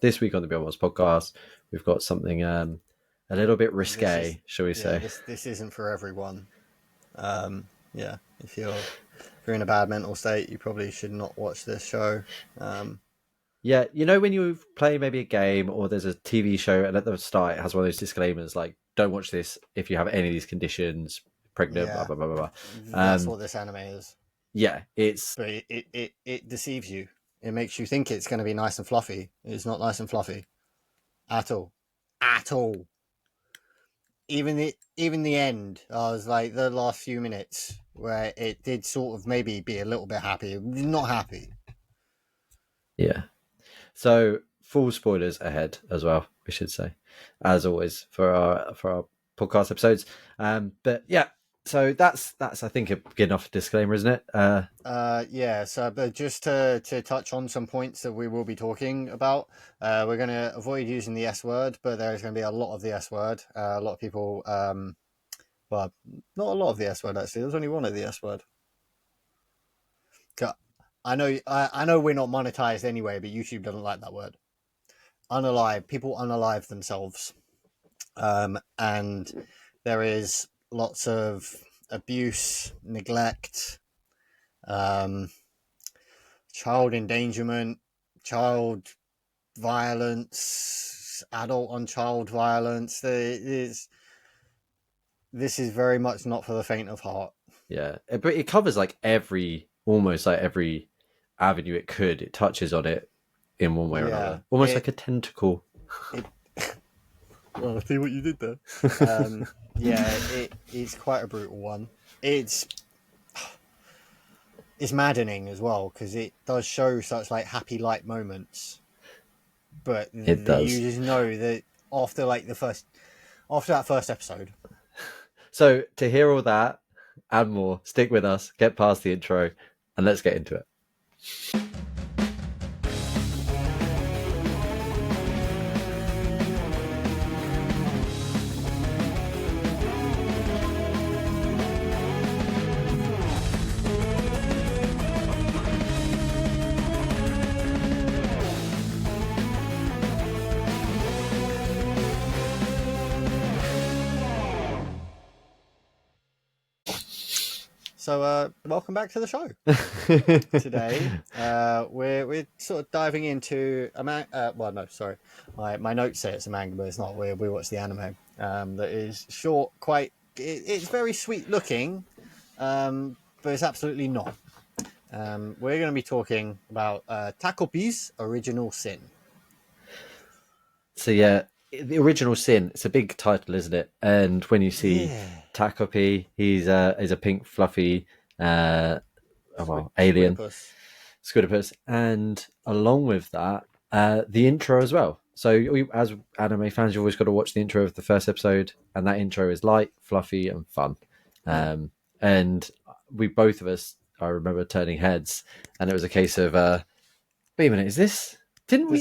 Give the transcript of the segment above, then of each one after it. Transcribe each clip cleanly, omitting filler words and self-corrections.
this week on the Beyond What's podcast, we've got something a little bit risque, shall we say? This isn't for everyone. If you're in a bad mental state, you probably should not watch this show. Yeah, you know when you play maybe a game or there's a TV show and at the start it has one of those disclaimers like, don't watch this if you have any of these conditions, pregnant, blah, blah, blah, blah, blah. That's what this anime is. Yeah, But it deceives you. It makes you think it's going to be nice and fluffy. It's not nice and fluffy. At all. At all. Even the end, I was like, the last few minutes where it did sort of maybe be a little bit happy. Not happy. Yeah. So full spoilers ahead as well, we should say, as always for our podcast episodes. But yeah, so that's I think a good enough disclaimer, isn't it? So but just to touch on some points that we will be talking about, we're going to avoid using the S word, but there's going to be a lot of the S word. A lot of people, well, not a lot of the S word actually. There's only one of the S word. I know we're not monetized anyway, but YouTube doesn't like that word. Unalive. People unalive themselves. And there is lots of abuse, neglect, child endangerment, child violence, adult on child violence. This is very much not for the faint of heart. Yeah, but it covers like almost every avenue it could. It touches on it in one way or another, almost like a tentacle. Well, I see what you did there. It's quite a brutal one. It's maddening as well because it does show such like happy light moments, but it does. You just know that after that first episode. So to hear all that and more, stick with us, get past the intro, and let's get into it. So, welcome back to the show. Today, we're sort of diving into a manga. My notes say it's a manga, but it's not. We watch the anime. That is short, it's very sweet looking, but it's absolutely not. We're going to be talking about Takopi's Original Sin. So yeah, the Original Sin. It's a big title, isn't it? And when you see Takopi, he's a pink fluffy alien Squidopus, and along with that, the intro as well. So as anime fans, you've always got to watch the intro of the first episode, and that intro is light, fluffy, and fun. And we both of us, I remember turning heads, and it was a case of, wait a minute, is this? Didn't we?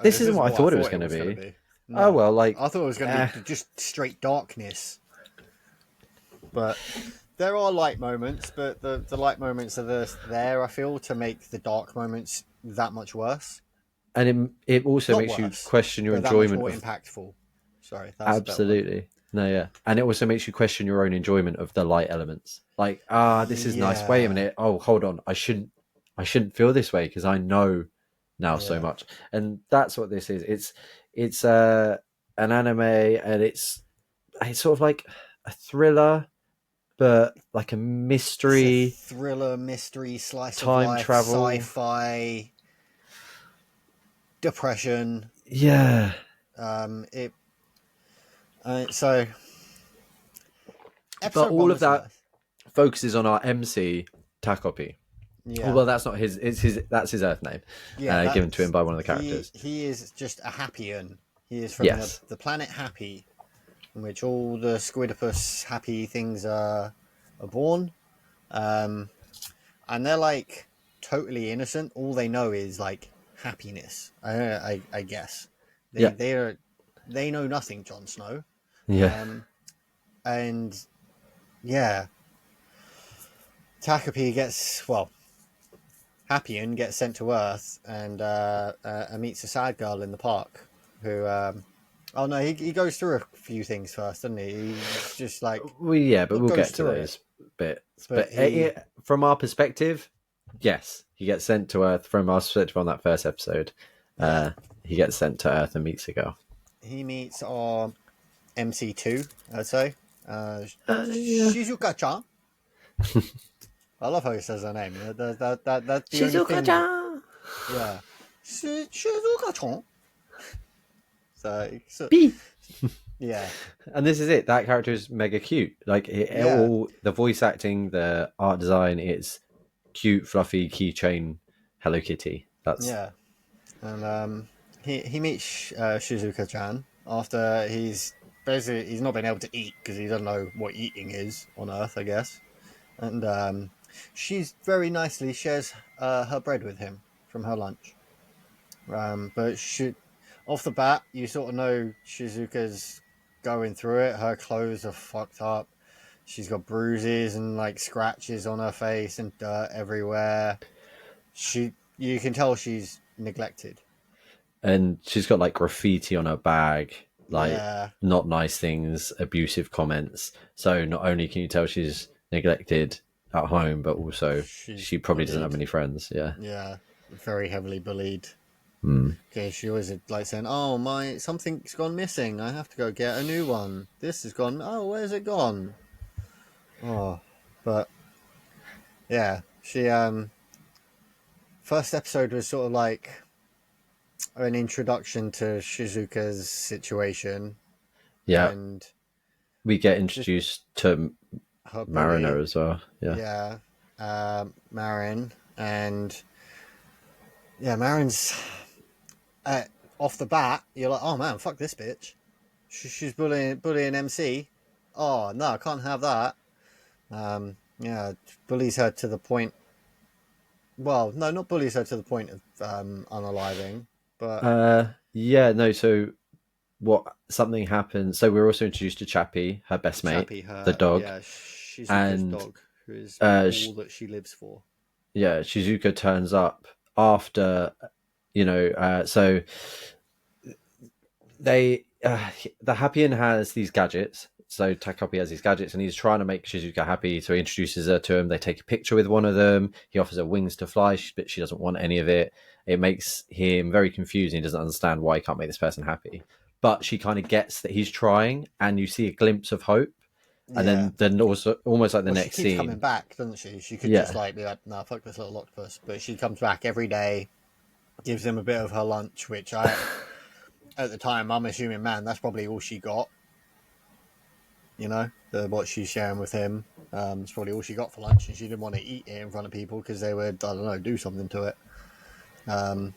This isn't what I thought it was going to be. No. Oh well, like I thought it was going to be just straight darkness. But there are light moments, but the light moments are there, I feel, to make the dark moments that much worse. And it also makes you question your enjoyment. More impactful. Sorry. Absolutely. No, yeah. And it also makes you question your own enjoyment of the light elements. Like, this is nice. Wait a minute. Oh, hold on. I shouldn't feel this way because I know now so much. And that's what this is. It's an anime, and it's sort of like a thriller, but like a mystery. It's a thriller, mystery, slice time of life, travel, sci-fi, depression. Yeah. So. But all of that focuses on our MC Takopi. Yeah. Well, that's not his. That's his Earth name, given to him by one of the characters. He is just a Happyan. He is from the planet Happy, in which all the Squidopus happy things are born, and they're like totally innocent. All they know is like happiness. I guess they know nothing. Jon Snow. Yeah. Takopi gets Happien gets sent to Earth and meets a sad girl in the park who. Oh no, he goes through a few things first, doesn't he? He's just like Well, yeah, but not we'll goes get to through it, those bits. but But from our perspective, yes, he gets sent to Earth. From our perspective on that first episode, yeah, he gets sent to Earth and meets a girl. he meets our MC2, I'd say. Yeah. Shizuka-chan. I love how he says her name. That's the only thing. Shizuka-chan! Yeah. Shizuka-chan. So B. yeah. And this is it. That character is mega cute. Like all the voice acting, the art design, it's cute, fluffy keychain Hello Kitty. That's Yeah. And he meets Shizuka-chan after he's not been able to eat because he doesn't know what eating is on Earth, I guess. And she's very nicely shares her bread with him from her lunch. But off the bat, you sort of know Shizuka's going through it. Her clothes are fucked up. She's got bruises and like scratches on her face and dirt everywhere. You can tell she's neglected. and she's got like graffiti on her bag, like Yeah. not nice things, abusive comments. So not only can you tell she's neglected at home, but also she probably doesn't have many friends. Yeah. Yeah, very heavily bullied. Mm. Okay, she always like saying, "Oh, something's gone missing. I have to go get a new one. This has gone. Oh, where's it gone? Oh, but yeah, she first episode was sort of like an introduction to Shizuka's situation. Yeah. And We get introduced to her Mariner bully. as well. Yeah. Yeah, Marin, and yeah, Marin's off the bat. You're like, oh man, fuck this bitch. She's bullying MC. Oh no, I can't have that. Yeah, bullies her to the point. Well, no, not bullies her to the point of unaliving, but Yeah, no, so something happens. So we're also introduced to Chappie, her best mate, Chappie, the dog. yeah, Shizuka's and dog, who is uh, all that she lives for. Yeah, Shizuka turns up after, so the Happian has these gadgets. So Takopi has these gadgets and he's trying to make Shizuka happy. So he introduces her to him. They take a picture with one of them. He offers her wings to fly, but she doesn't want any of it. It makes him very confused. He doesn't understand why he can't make this person happy. But she kind of gets that he's trying, and you see a glimpse of hope. And then also almost like the next she keeps scene coming back, doesn't she? She could just like be like, "No, fuck this little octopus," but she comes back every day, gives him a bit of her lunch, which at the time, I'm assuming, man, that's probably all she got. You know, what she's sharing with him, it's probably all she got for lunch, and she didn't want to eat it in front of people because they would, I don't know, do something to it.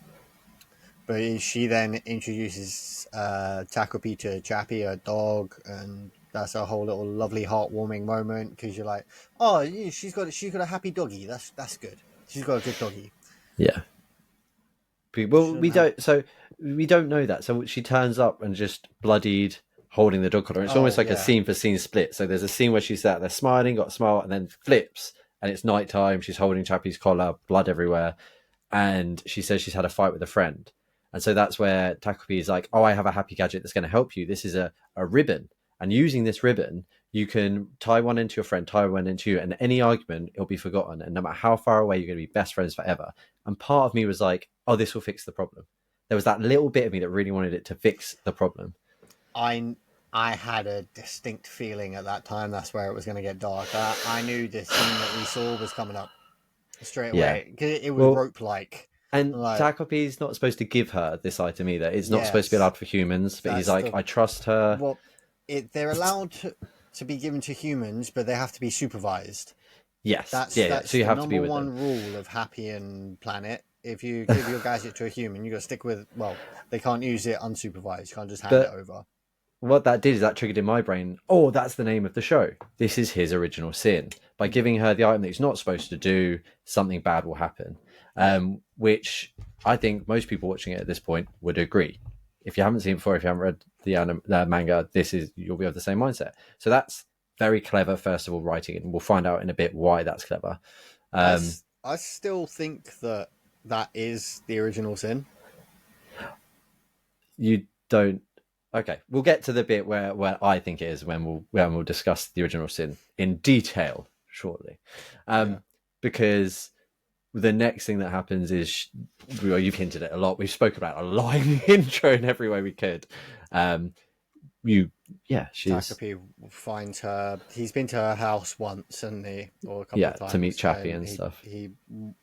But she then introduces Takopi to Chappie, her dog, and that's a whole little lovely heartwarming moment because you're like, oh, yeah, she's got a happy doggy. That's good. She's got a good doggy. Yeah. Well, we don't know that. So she turns up and just bloodied, holding the dog collar. It's almost like a scene for scene split. So there's a scene where she's sat there smiling, got a smile, and then flips, and it's nighttime. She's holding Chappie's collar, blood everywhere, and she says she's had a fight with a friend. And so that's where Takopi is like, oh, I have a happy gadget that's going to help you. This is a ribbon. And using this ribbon, you can tie one into your friend, tie one into you, and any argument, it'll be forgotten. And no matter how far away, you're going to be best friends forever. And part of me was like, oh, this will fix the problem. There was that little bit of me that really wanted it to fix the problem. I had a distinct feeling at that time that's where it was going to get dark. I knew the scene that we saw was coming up straight away. Because it was rope-like. And Takopi's not supposed to give her this item either. It's not supposed to be allowed for humans, but he's like, I trust her. Well, they're allowed to be given to humans, but they have to be supervised. Yes. That's so you have to be with them. them. Number one rule of Happian Planet. If you give your gadget to a human, you got to stick with, they can't use it unsupervised. You can't just hand it over. What that did is that triggered in my brain, oh, that's the name of the show. This is his original sin. By giving her the item that he's not supposed to do, something bad will happen. Which I think most people watching it at this point would agree. If you haven't seen it before, if you haven't read the manga, you'll be of the same mindset. So that's very clever, first of all, writing it, and we'll find out in a bit why that's clever. I I still think that is the original sin. You don't. Okay, we'll get to the bit where I think it is when we'll discuss the original sin in detail shortly, Yeah. because the next thing that happens is, well, you've hinted at a lot. We've spoken about a lot in the intro in every way we could. She's Takopi finds her. He's been to her house once, and or a couple yeah of times to meet Chappie and he, stuff. He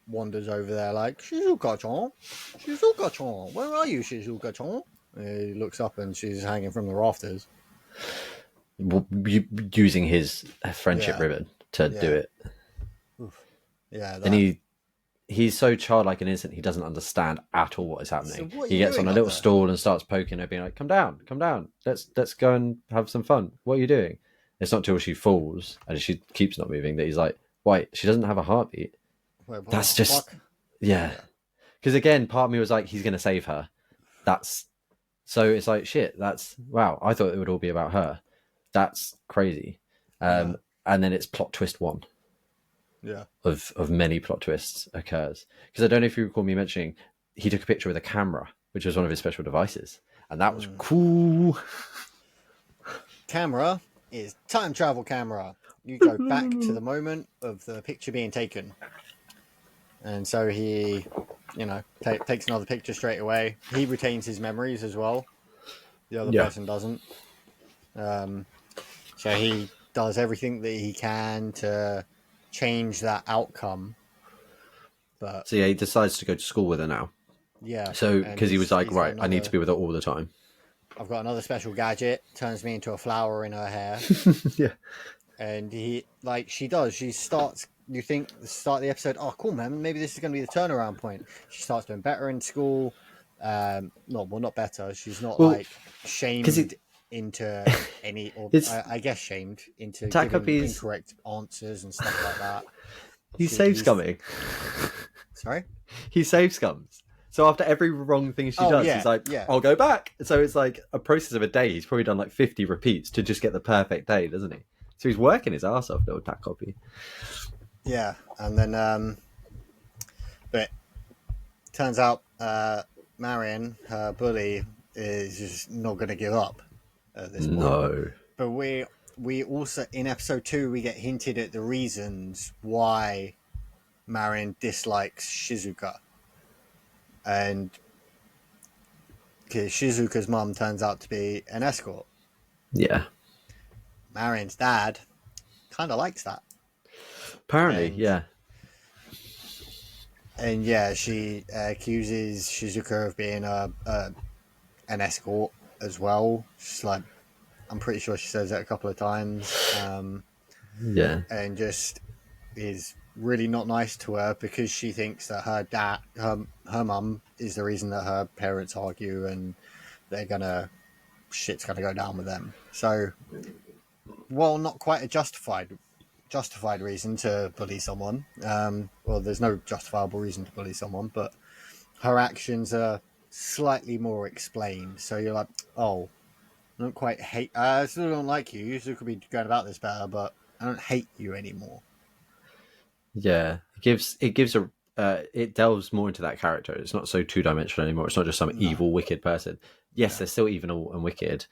wanders over there like Shizuka-chan, Shizuka-chan, where are you, Shizuka-chan? He looks up and she's hanging from the rafters, Using his friendship ribbon to do it. Oof. Yeah, And he's so childlike and innocent, he doesn't understand at all what is happening. So what are He you gets doing on a up little there? stool and starts poking her, being like, come down, let's go and have some fun. What are you doing? It's not till she falls and she keeps not moving that he's like, wait, she doesn't have a heartbeat. Wait, what That's the just fuck? yeah. Because again, part of me was like, he's gonna save her. That's so it's like shit. That's wow. I thought it would all be about her. That's crazy. Yeah. And then it's plot twist one Yeah. of many plot twists occurs. Because I don't know if you recall me mentioning he took a picture with a camera, which was one of his special devices, and that was cool. Camera is time travel camera. You go back to the moment of the picture being taken. And so he, takes another picture straight away. He retains his memories as well. The other person doesn't. So he does everything that he can to change that outcome. But So yeah, he decides to go to school with her now. yeah. So and because he was like, he's got right, I need to be with her all the time. I've got another special gadget, turns me into a flower in her hair. Yeah. And she starts, you think, the start of the episode, oh, cool, man, maybe this is going to be the turnaround point. She starts doing better in school. Not better. She's not, shamed into any, or I guess shamed into giving incorrect answers and stuff like that. He's safe scumming. Sorry? He safe scums. So after every wrong thing she does, he's like, I'll go back. So it's like a process of a day. He's probably done like 50 repeats to just get the perfect day, doesn't he? So he's working his ass off, little Takopi. Yeah. And then, but turns out Marion, her bully, is just not going to give up at this point. No. But we also, in episode 2, we get hinted at the reasons why Marion dislikes Shizuka. And because Shizuka's mum turns out to be an escort. Yeah. Marion's dad kind of likes that. Apparently, yeah. And yeah, she accuses Shizuka of being an escort as well. She's like, I'm pretty sure she says that a couple of times. Yeah. And just is really not nice to her because she thinks that her mum is the reason that her parents argue and shit's gonna go down with them. So, well, not quite a justified reason to bully someone. Well, there's no justifiable reason to bully someone, but her actions are slightly more explained. So you're like, oh, I don't quite hate. I still don't like you. You still could be going about this better, but I don't hate you anymore. Yeah, it delves more into that character. It's not so two-dimensional anymore. It's not just some evil, wicked person. Yes, they're still evil and wicked,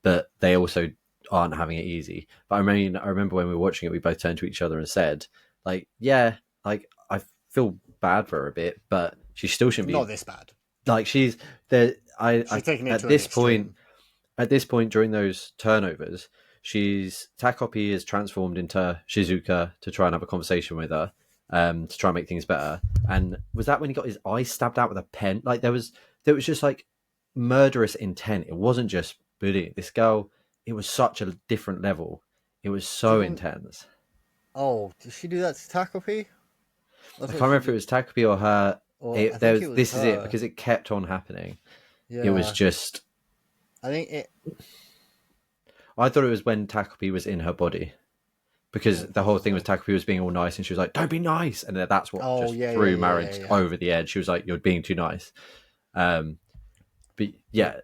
but they also aren't having it easy. But I remember when we were watching it, we both turned to each other and said, like, yeah, like I feel bad for her a bit, but she still shouldn't be not this bad. Like she's there. She's taking it at this point during those turnovers, Takopi is transformed into Shizuka to try and have a conversation with her, to try and make things better. And was that when he got his eye stabbed out with a pen? Like there was just like murderous intent. It wasn't just bullying. This girl, it was such a different level. It was so intense. Oh, did she do that to Takopi? I can't remember if it was Takopi or her. This is it, because it kept on happening. Yeah. It was just. I thought it was when Takopi was in her body, because the whole thing was Takopi was being all nice, and she was like, "Don't be nice," and that's what threw Marion over the edge. She was like, "You're being too nice." But yeah,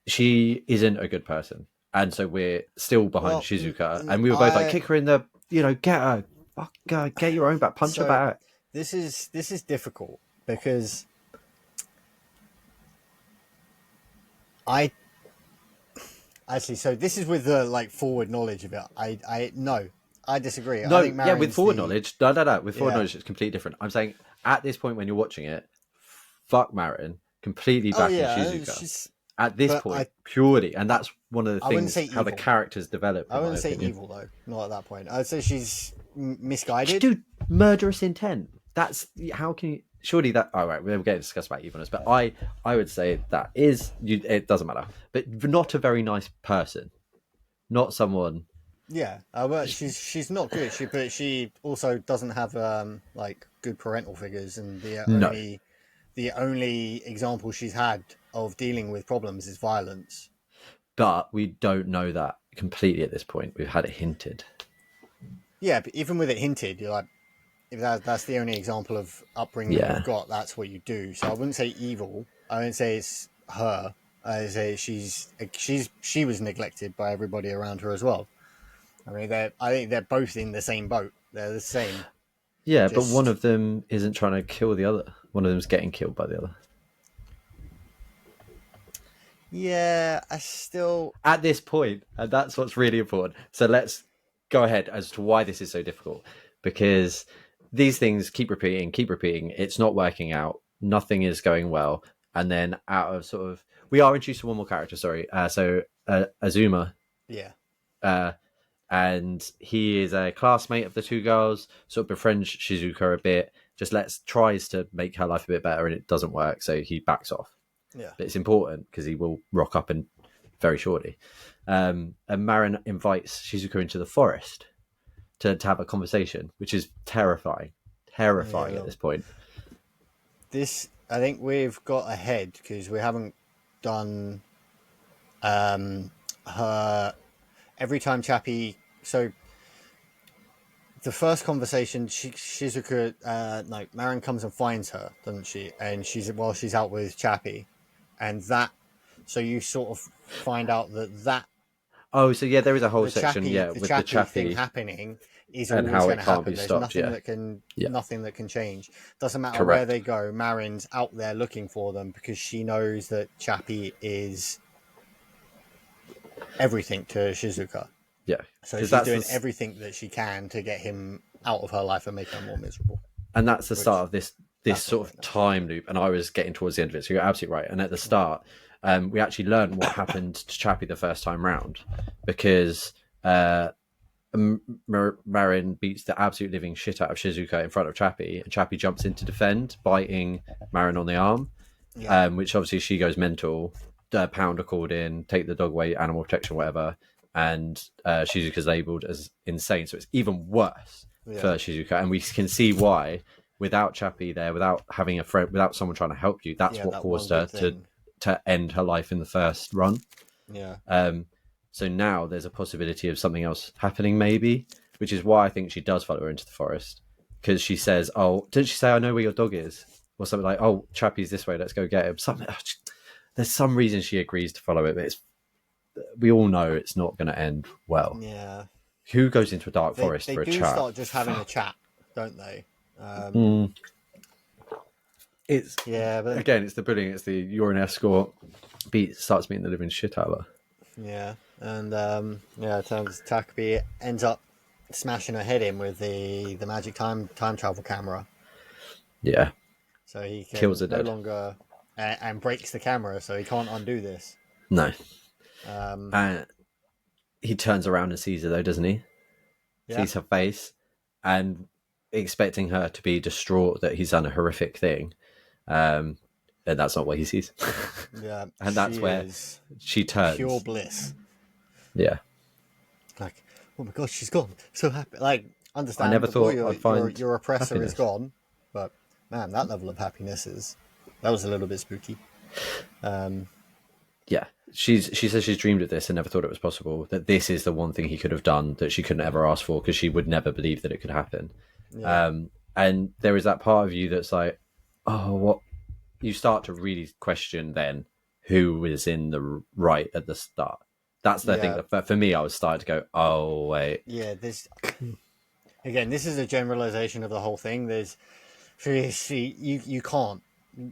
she isn't a good person, and so we're still behind Shizuka, and we were both like, "Kick her in the, get her, fuck, get your own back, punch her So back. this is difficult because I actually, so this is with the like forward knowledge of it. I no, I disagree. I No, think yeah, with Marion's forward the knowledge, no. With forward yeah. knowledge, it's completely different. I'm saying at this point when you're watching it, fuck Marin, completely Oh backing yeah, Shizuka. she's. At this But point, purely, and I, that's one of the I wouldn't say things how the evil. characters develop, I in my wouldn't say opinion. evil though. Not at that point. I'd say she's misguided. Dude, murderous intent. That's how can you? Surely that. All right, we're going to discuss about evilness, but I would say that is you. It doesn't matter, but not a very nice person. Not someone. Yeah, but she's not good. But she also doesn't have like good parental figures, and No, the only example she's had of dealing with problems is violence. but we don't know that completely at this point. We've had it hinted. Yeah, but even with it hinted, you're like, if that's the only example of upbringing Yeah. you've got, that's what you do. So I wouldn't say evil. I wouldn't say it's her. I say she was neglected by everybody around her as well. I mean, I think they're both in the same boat. They're the same. Yeah, but one of them isn't trying to kill the other. One of them's getting killed by the other. Yeah, I still. At this point, and that's what's really important. So let's go ahead as to why this is so difficult. Because these things keep repeating. It's not working out. Nothing is going well. And then out of sort of... We are introduced to one more character, sorry. Azuma. Yeah. And he is a classmate of the two girls, sort of befriends Shizuka a bit, just tries to make her life a bit better, and it doesn't work, so he backs off. Yeah. But it's important because he will rock up in very shortly. And Marin invites Shizuka into the forest to have a conversation, which is terrifying at this point. I think we've got ahead because we haven't done her every time Chappie. So the first conversation, Shizuka, Marin comes and finds her, doesn't she? And she's out with Chappie, and so you sort of find out that. Oh, so yeah, there is a whole section, the with the Chappie thing happening is and always how going it to can't happen. be There's stopped. nothing that can change. Doesn't matter Correct. where they go. Marin's out there looking for them because she knows that Chappie is everything to Shizuka. Yeah, so she's doing everything that she can to get him out of her life and make her more miserable. And that's the start of this sort of time loop. And I was getting towards the end of it, so you're absolutely right. And at the start, we actually learned what happened to Chappie the first time round, because Marin beats the absolute living shit out of Shizuka in front of Chappie, and Chappie jumps in to defend, biting Marin on the arm, which obviously she goes mental. Pounder called in, take the dog away, animal protection, whatever, and Shizuka's labelled as insane, so it's even worse for Shizuka, and we can see why. Without Chappie there, without having a friend, without someone trying to help you, that's what caused her to end her life in the first run. Yeah. So now there's a possibility of something else happening, maybe, which is why I think she does follow her into the forest, because she says, "Oh, didn't she say I know where your dog is?" Or something like, "Oh, Chappie's this way, let's go get him." Something. There's some reason she agrees to follow it, but we all know it's not going to end well. Yeah. Who goes into a dark forest for a chat? They do start just having a chat, don't they? It's but again, it's the bullying. It's the you're an escort. Starts beating the living shit out of her. Yeah, and Takopi ends up smashing her head in with the magic time travel camera. Yeah. So he can kills her no dead. longer and breaks the camera, so he can't undo this. No. He turns around and sees her though, doesn't he? Yeah. Sees her face, and expecting her to be distraught that he's done a horrific thing. And that's not what he sees. Yeah. And that's where she turns. Pure bliss. Yeah. Like, oh my god, she's gone. So happy. Like, understand. I never thought I'd find your oppressor happiness. is gone, but man, that level of happiness that was a little bit spooky. Yeah. She says she's dreamed of this and never thought it was possible, that this is the one thing he could have done that she couldn't ever ask for, because she would never believe that it could happen. Yeah. And there is that part of you that's like, oh, what? You start to really question then who was in the right at the start. That's the thing that for me, I was starting to go, oh, wait. Yeah, again, this is a generalization of the whole thing. There's seriously, you can't.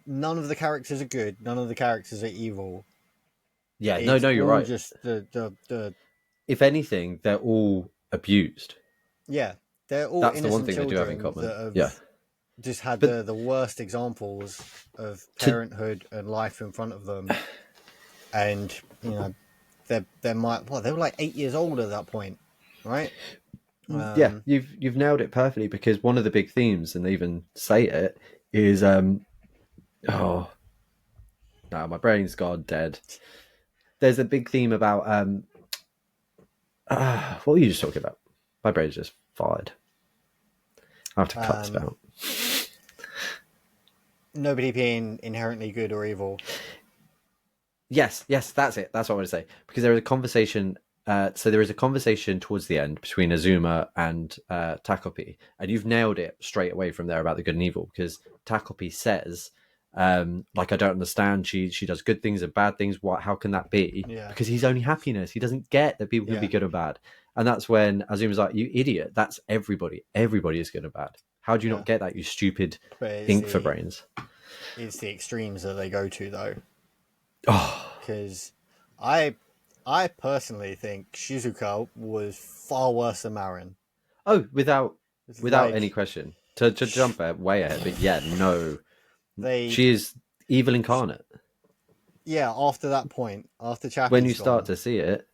None of the characters are good. None of the characters are evil. Yeah, no, It's no, you're all right. just the If anything, they're all abused. yeah. They're all That's the one innocent thing they do have in children common. that have Yeah, just had but the worst examples of to parenthood and life in front of them, and they might they were like 8 years old at that point, right? yeah, you've nailed it perfectly because one of the big themes, and they even say it, is oh no, my brain's gone dead. There's a big theme about what were you just talking about? My brain's just fired. I have to cut this out. Nobody being inherently good or evil. Yes, that's it. That's what I want to say. Because there is a conversation. So there is a conversation towards the end between Azuma and Takopi, and you've nailed it straight away from there about the good and evil. Because Takopi says, "Like I don't understand. She does good things and bad things. What? How can that be? Yeah. Because he's only happiness. He doesn't get that people can be good or bad." And that's when Azuma's like, "You idiot! That's everybody. Everybody is good or bad. How do you not get that? You stupid ink for brains." It's the extremes that they go to, though. Oh, because I personally think Shizuka was far worse than Marin. oh, without any question. To jump way ahead, but yeah, no, she is evil incarnate. Yeah, after that point, after Chappie's when you start to see it,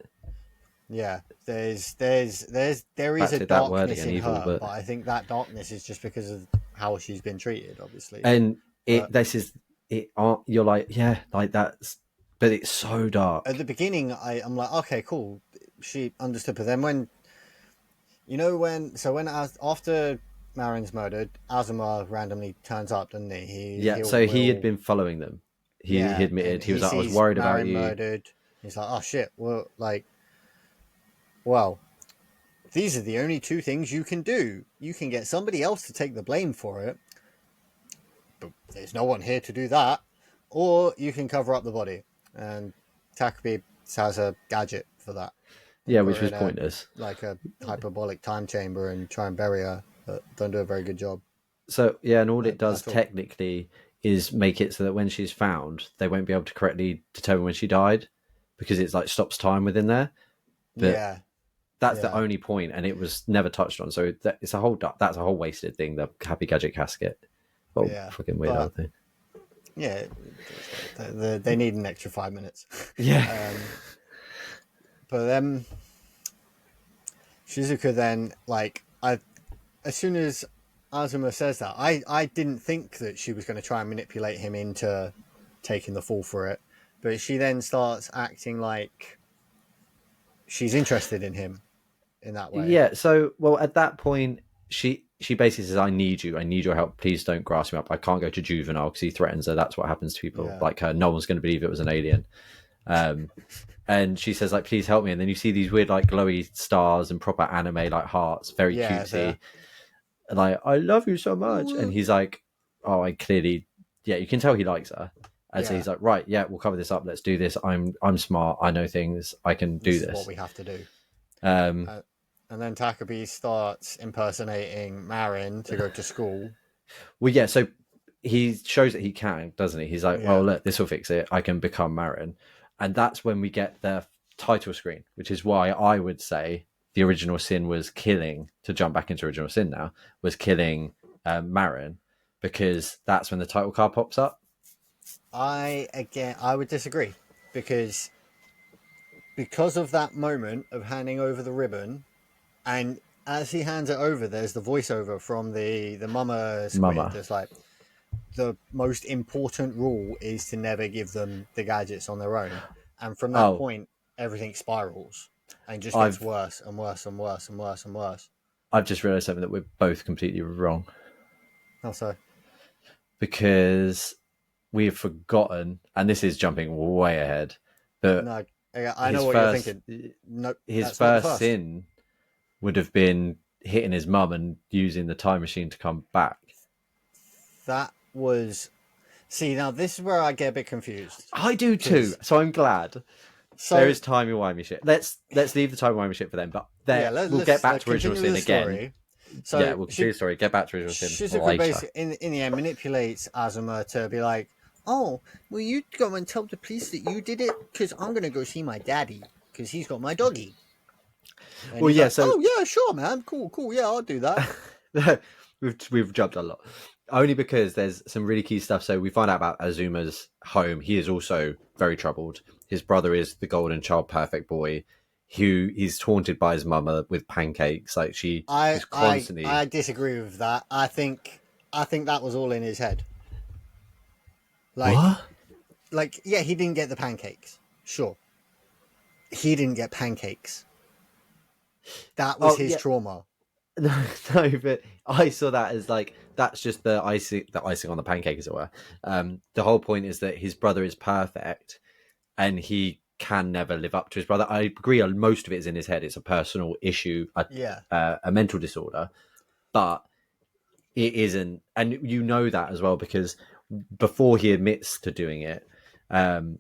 yeah, there is a darkness in evil, her, but I think that darkness is just because of how she's been treated, obviously. And you're like, yeah, like that's, but it's so dark. At the beginning, I'm like, okay, cool, she understood, but then when after Marin's murdered, Azuma randomly turns up, doesn't he? He had been following them. He admitted he was like, I was worried about you. Murdered. He's like, oh shit, these are the only two things you can do. You can get somebody else to take the blame for it, but there's no one here to do that, or you can cover up the body. And Takopi has a gadget for that. Yeah, which was pointless. Like a hyperbolic time chamber and try and bury her, but don't do a very good job. So, yeah, and all it does technically is make it so that when she's found, they won't be able to correctly determine when she died because it's like stops time within there. But that's the only point, and it was never touched on. So that's a whole wasted thing, the Happy Gadget casket. Oh, fucking weird, aren't they? Yeah, they need an extra 5 minutes. Yeah. But then Shizuka then, as soon as Azuma says that, I didn't think that she was going to try and manipulate him into taking the fall for it. But she then starts acting like she's interested in him in that way. Yeah, so, well, at that point, she basically says, I need your help. Please don't grasp me up. I can't go to juvenile because he threatens her. That's what happens to people like her. No one's going to believe it was an alien. And she says, like, please help me. And then you see these weird, like, glowy stars and proper anime, like, hearts, very cutesy. And like, I love you so much. And he's like, oh, I clearly, you can tell he likes her. And so he's like, right, we'll cover this up. Let's do this. I'm smart. I know things. I can do this. This is what we have to do. And then Takopi starts impersonating Marin to go to school. Well, yeah, so he shows that he can, doesn't he? He's like, well, look, this will fix it. I can become Marin. And that's when we get the title screen, which is why I would say the original sin was killing, to jump back into original sin now, was killing Marin, because that's when the title card pops up. I would disagree, because of that moment of handing over the ribbon, and as he hands it over, there's the voiceover from the mama squid. That's like, the most important rule is to never give them the gadgets on their own. And from that point, everything spirals and just gets worse and worse and worse and worse and worse. I've just realised something that we're both completely wrong. How so? Because we have forgotten, and this is jumping way ahead, but no, I know what you're thinking. No, his first sin would have been hitting his mum and using the time machine to come back. That was... See, now this is where I get a bit confused. I do too, so I'm glad. So there is timey-wimey shit. Let's leave the timey-wimey shit for them, but we'll get back to original sin again. So Yeah, we'll continue the story. Get back to him Shizuka later. basically, in the end, manipulates Azuma to be like, "Oh, will you go and tell the police that you did it? Because I'm gonna go see my daddy because he's got my doggy." And Well, he's yeah. like, So "Oh yeah, sure, man, cool, yeah, I'll do that." we've jumped a lot, only because there's some really key stuff. So we find out about Azuma's home. He is also very troubled. His brother is the golden child, perfect boy, who is taunted by his mother with pancakes. Like she I is I constantly. I disagree with that. I think that was all in his head. Like What? yeah, he didn't get the pancakes. Sure, he didn't get pancakes. That was Oh his yeah. trauma. No, no, but I saw that as like that's just the icing on the pancake, as it were. The whole point is that his brother is perfect, and he can never live up to his brother. I agree. Most of it is in his head. It's a personal issue, Yeah, a mental disorder, but it isn't, and you know that as well because before he admits to doing it,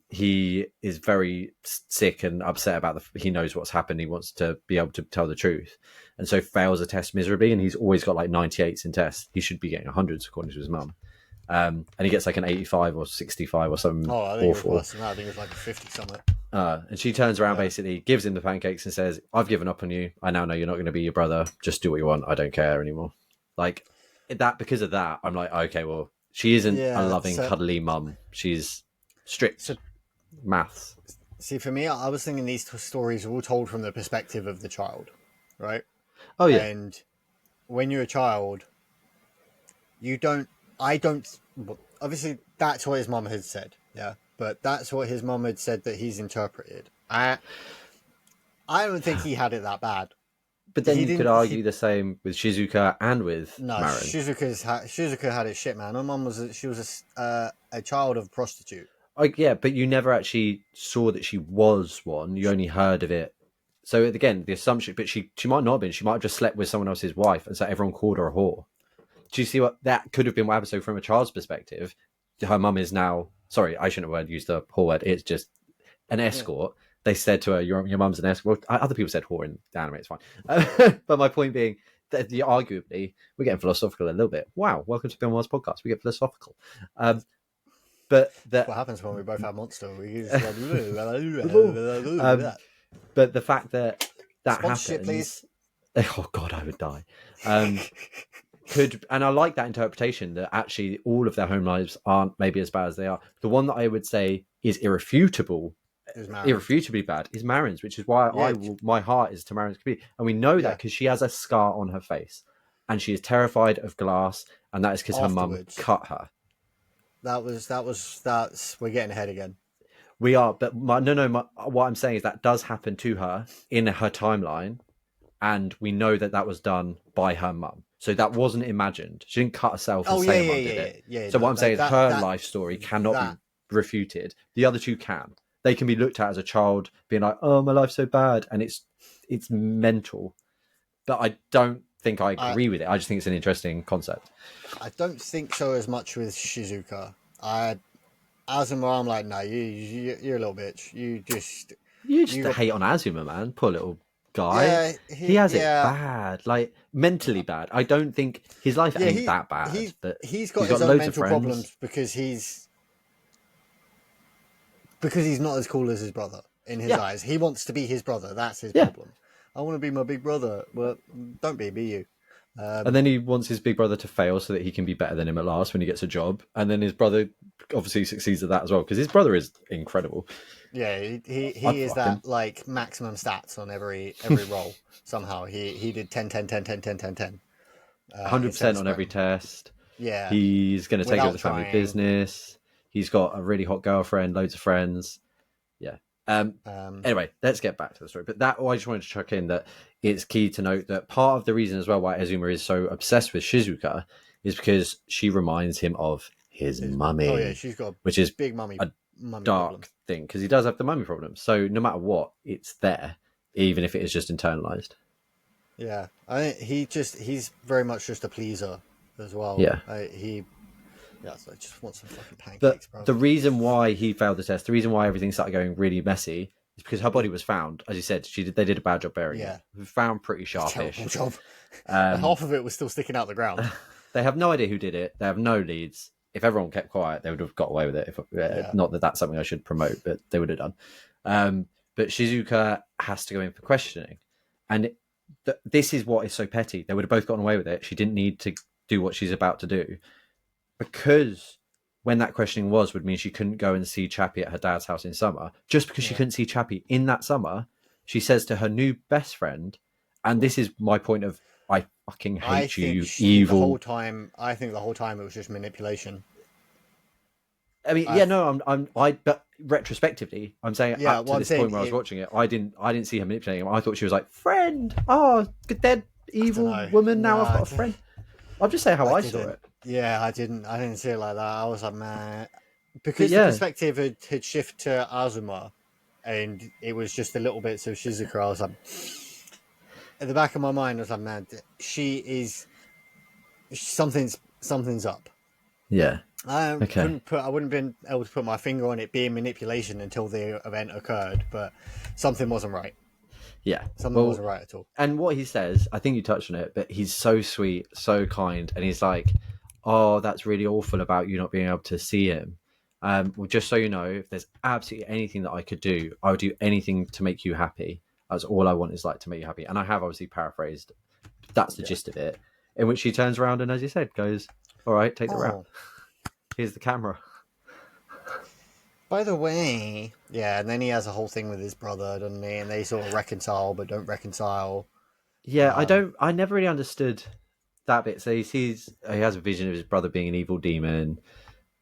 he is very sick and upset about he knows what's happened. He wants to be able to tell the truth, and so fails a test miserably. And he's always got like 98s in tests. He should be getting hundreds according to his mum. And he gets like an 85 or 65 or something oh, I think awful. it was worse than that. I think it was like a 50 something. And she turns around, basically gives him the pancakes and says, "I've given up on you. I now know you're not going to be your brother. Just do what you want. I don't care anymore." Like that, because of that, I'm like, okay, well, she isn't a Yeah, loving, cuddly mum. She's strict. so Maths. see, for me, I was thinking these stories are all told from the perspective of the child, right? Oh yeah, And when you're a child, you don't. I don't. Well, obviously, that's what his mum had said, yeah. But that's what his mum had said that he's interpreted. I don't think he had it that bad. but then He you could didn't. argue the same with Shizuka and with No, Marin. Shizuka had it shit, man. Her mum was she was a child of a prostitute. Like yeah, but you never actually saw that she was one. You only heard of it. So again, the assumption, but she might not have been. She might have just slept with someone else's wife, and so everyone called her a whore. Do you see what that could have been? What happened? So from a child's perspective, her mum is now. Sorry, I shouldn't have used the whore word. It's just an escort. Yeah. They said to her, "Your mum's an escort." Well, other people said whore in the anime. It's fine. But my point being that arguably we're getting philosophical a little bit. Wow, welcome to Bill Maher's podcast. We get philosophical. But that's what happens when we both have monster. We just but the fact that sponsorship, happens, please. Oh God, I would die. And I like that interpretation that actually all of their home lives aren't maybe as bad as they are. The one that I would say is irrefutably bad is Marin's, which is why my heart is to Marin's community, and we know that because she has a scar on her face, and she is terrified of glass, and that is because her mum cut her. That's we're getting ahead again. We are, but what I'm saying is that does happen to her in her timeline, and we know that was done by her mum. So that wasn't imagined. She didn't cut herself and say her mum did it. Yeah, so what I'm saying is her life story cannot be refuted. The other two can. They can be looked at as a child being like, "Oh, my life's so bad," and it's mental. But I don't think I agree with it. I just think it's an interesting concept. I don't think so as much with Shizuka. Azuma, I'm like, no, you're a little bitch. You just hate on Azuma, man. Poor little guy. Yeah, he has it bad, like mentally bad. I don't think his life ain't that bad. He's got his own mental problems because he's not as cool as his brother in his eyes. He wants to be his brother. That's his problem. I want to be my big brother. Well, don't be you. And then he wants his big brother to fail so that he can be better than him at last when he gets a job. And then his brother obviously succeeds at that as well because his brother is incredible. Yeah, he is that like maximum stats on every role. Somehow he did 10, 10, 10, 10, 10, 10, 10. 100% on every test. Yeah, he's going to take over the family business. He's got a really hot girlfriend, loads of friends. Yeah. Anyway, let's get back to the story. But I just wanted to chuck in that it's key to note that part of the reason as well why Azuma is so obsessed with Shizuka is because she reminds him of his mummy. Oh yeah, she's got which is big mummy, a dark thing because he does have the mummy problem. So no matter what, it's there, even if it is just internalized. Yeah, I think he's very much just a pleaser as well. Yeah, so I just want some fucking pancakes, bro. The reason why he failed the test, the reason why everything started going really messy, It's because her body was found, as you said. They did a bad job burying Yeah. it. Found pretty Terrible sharpish. job. Half of it was still sticking out the ground. They have no idea who did it. They have no leads. If everyone kept quiet, they would have got away with it. Not that that's something I should promote, but they would have done. But Shizuka has to go in for questioning, and this is what is so petty. They would have both gotten away with it. She didn't need to do what she's about to do, because when that questioning would mean she couldn't go and see Chappie at her dad's house in summer. Just because she couldn't see Chappie in that summer, she says to her new best friend, and this is my point of, I fucking hate you, evil. I think the whole time it was just manipulation. I mean, but retrospectively, I'm saying up to this point where I was watching it, I didn't see her manipulating him. I thought she was like, friend, good dead evil woman. Now I've got a friend. I'll just say how I saw it. Yeah, I didn't see it like that. I was like, man, because the perspective had shifted to Azuma, and it was just a little bit of Shizuka. I was like, at the back of my mind, I was like, man, something's up. Yeah. I wouldn't have been able to put my finger on it being manipulation until the event occurred, but something wasn't right. Yeah. Something wasn't right at all. And what he says, I think you touched on it, but he's so sweet, so kind, and he's like, oh, that's really awful about you not being able to see him. Well, just so you know, if there's absolutely anything that I could do, I would do anything to make you happy. That's all I want, is like to make you happy. And I have obviously paraphrased. That's the gist of it. In which she turns around and, as you said, goes, all right, take the rap. Here's the camera. By the way, and then he has a whole thing with his brother, doesn't he? And they sort of reconcile, but don't reconcile. Yeah, I never really understood that bit. So he has a vision of his brother being an evil demon.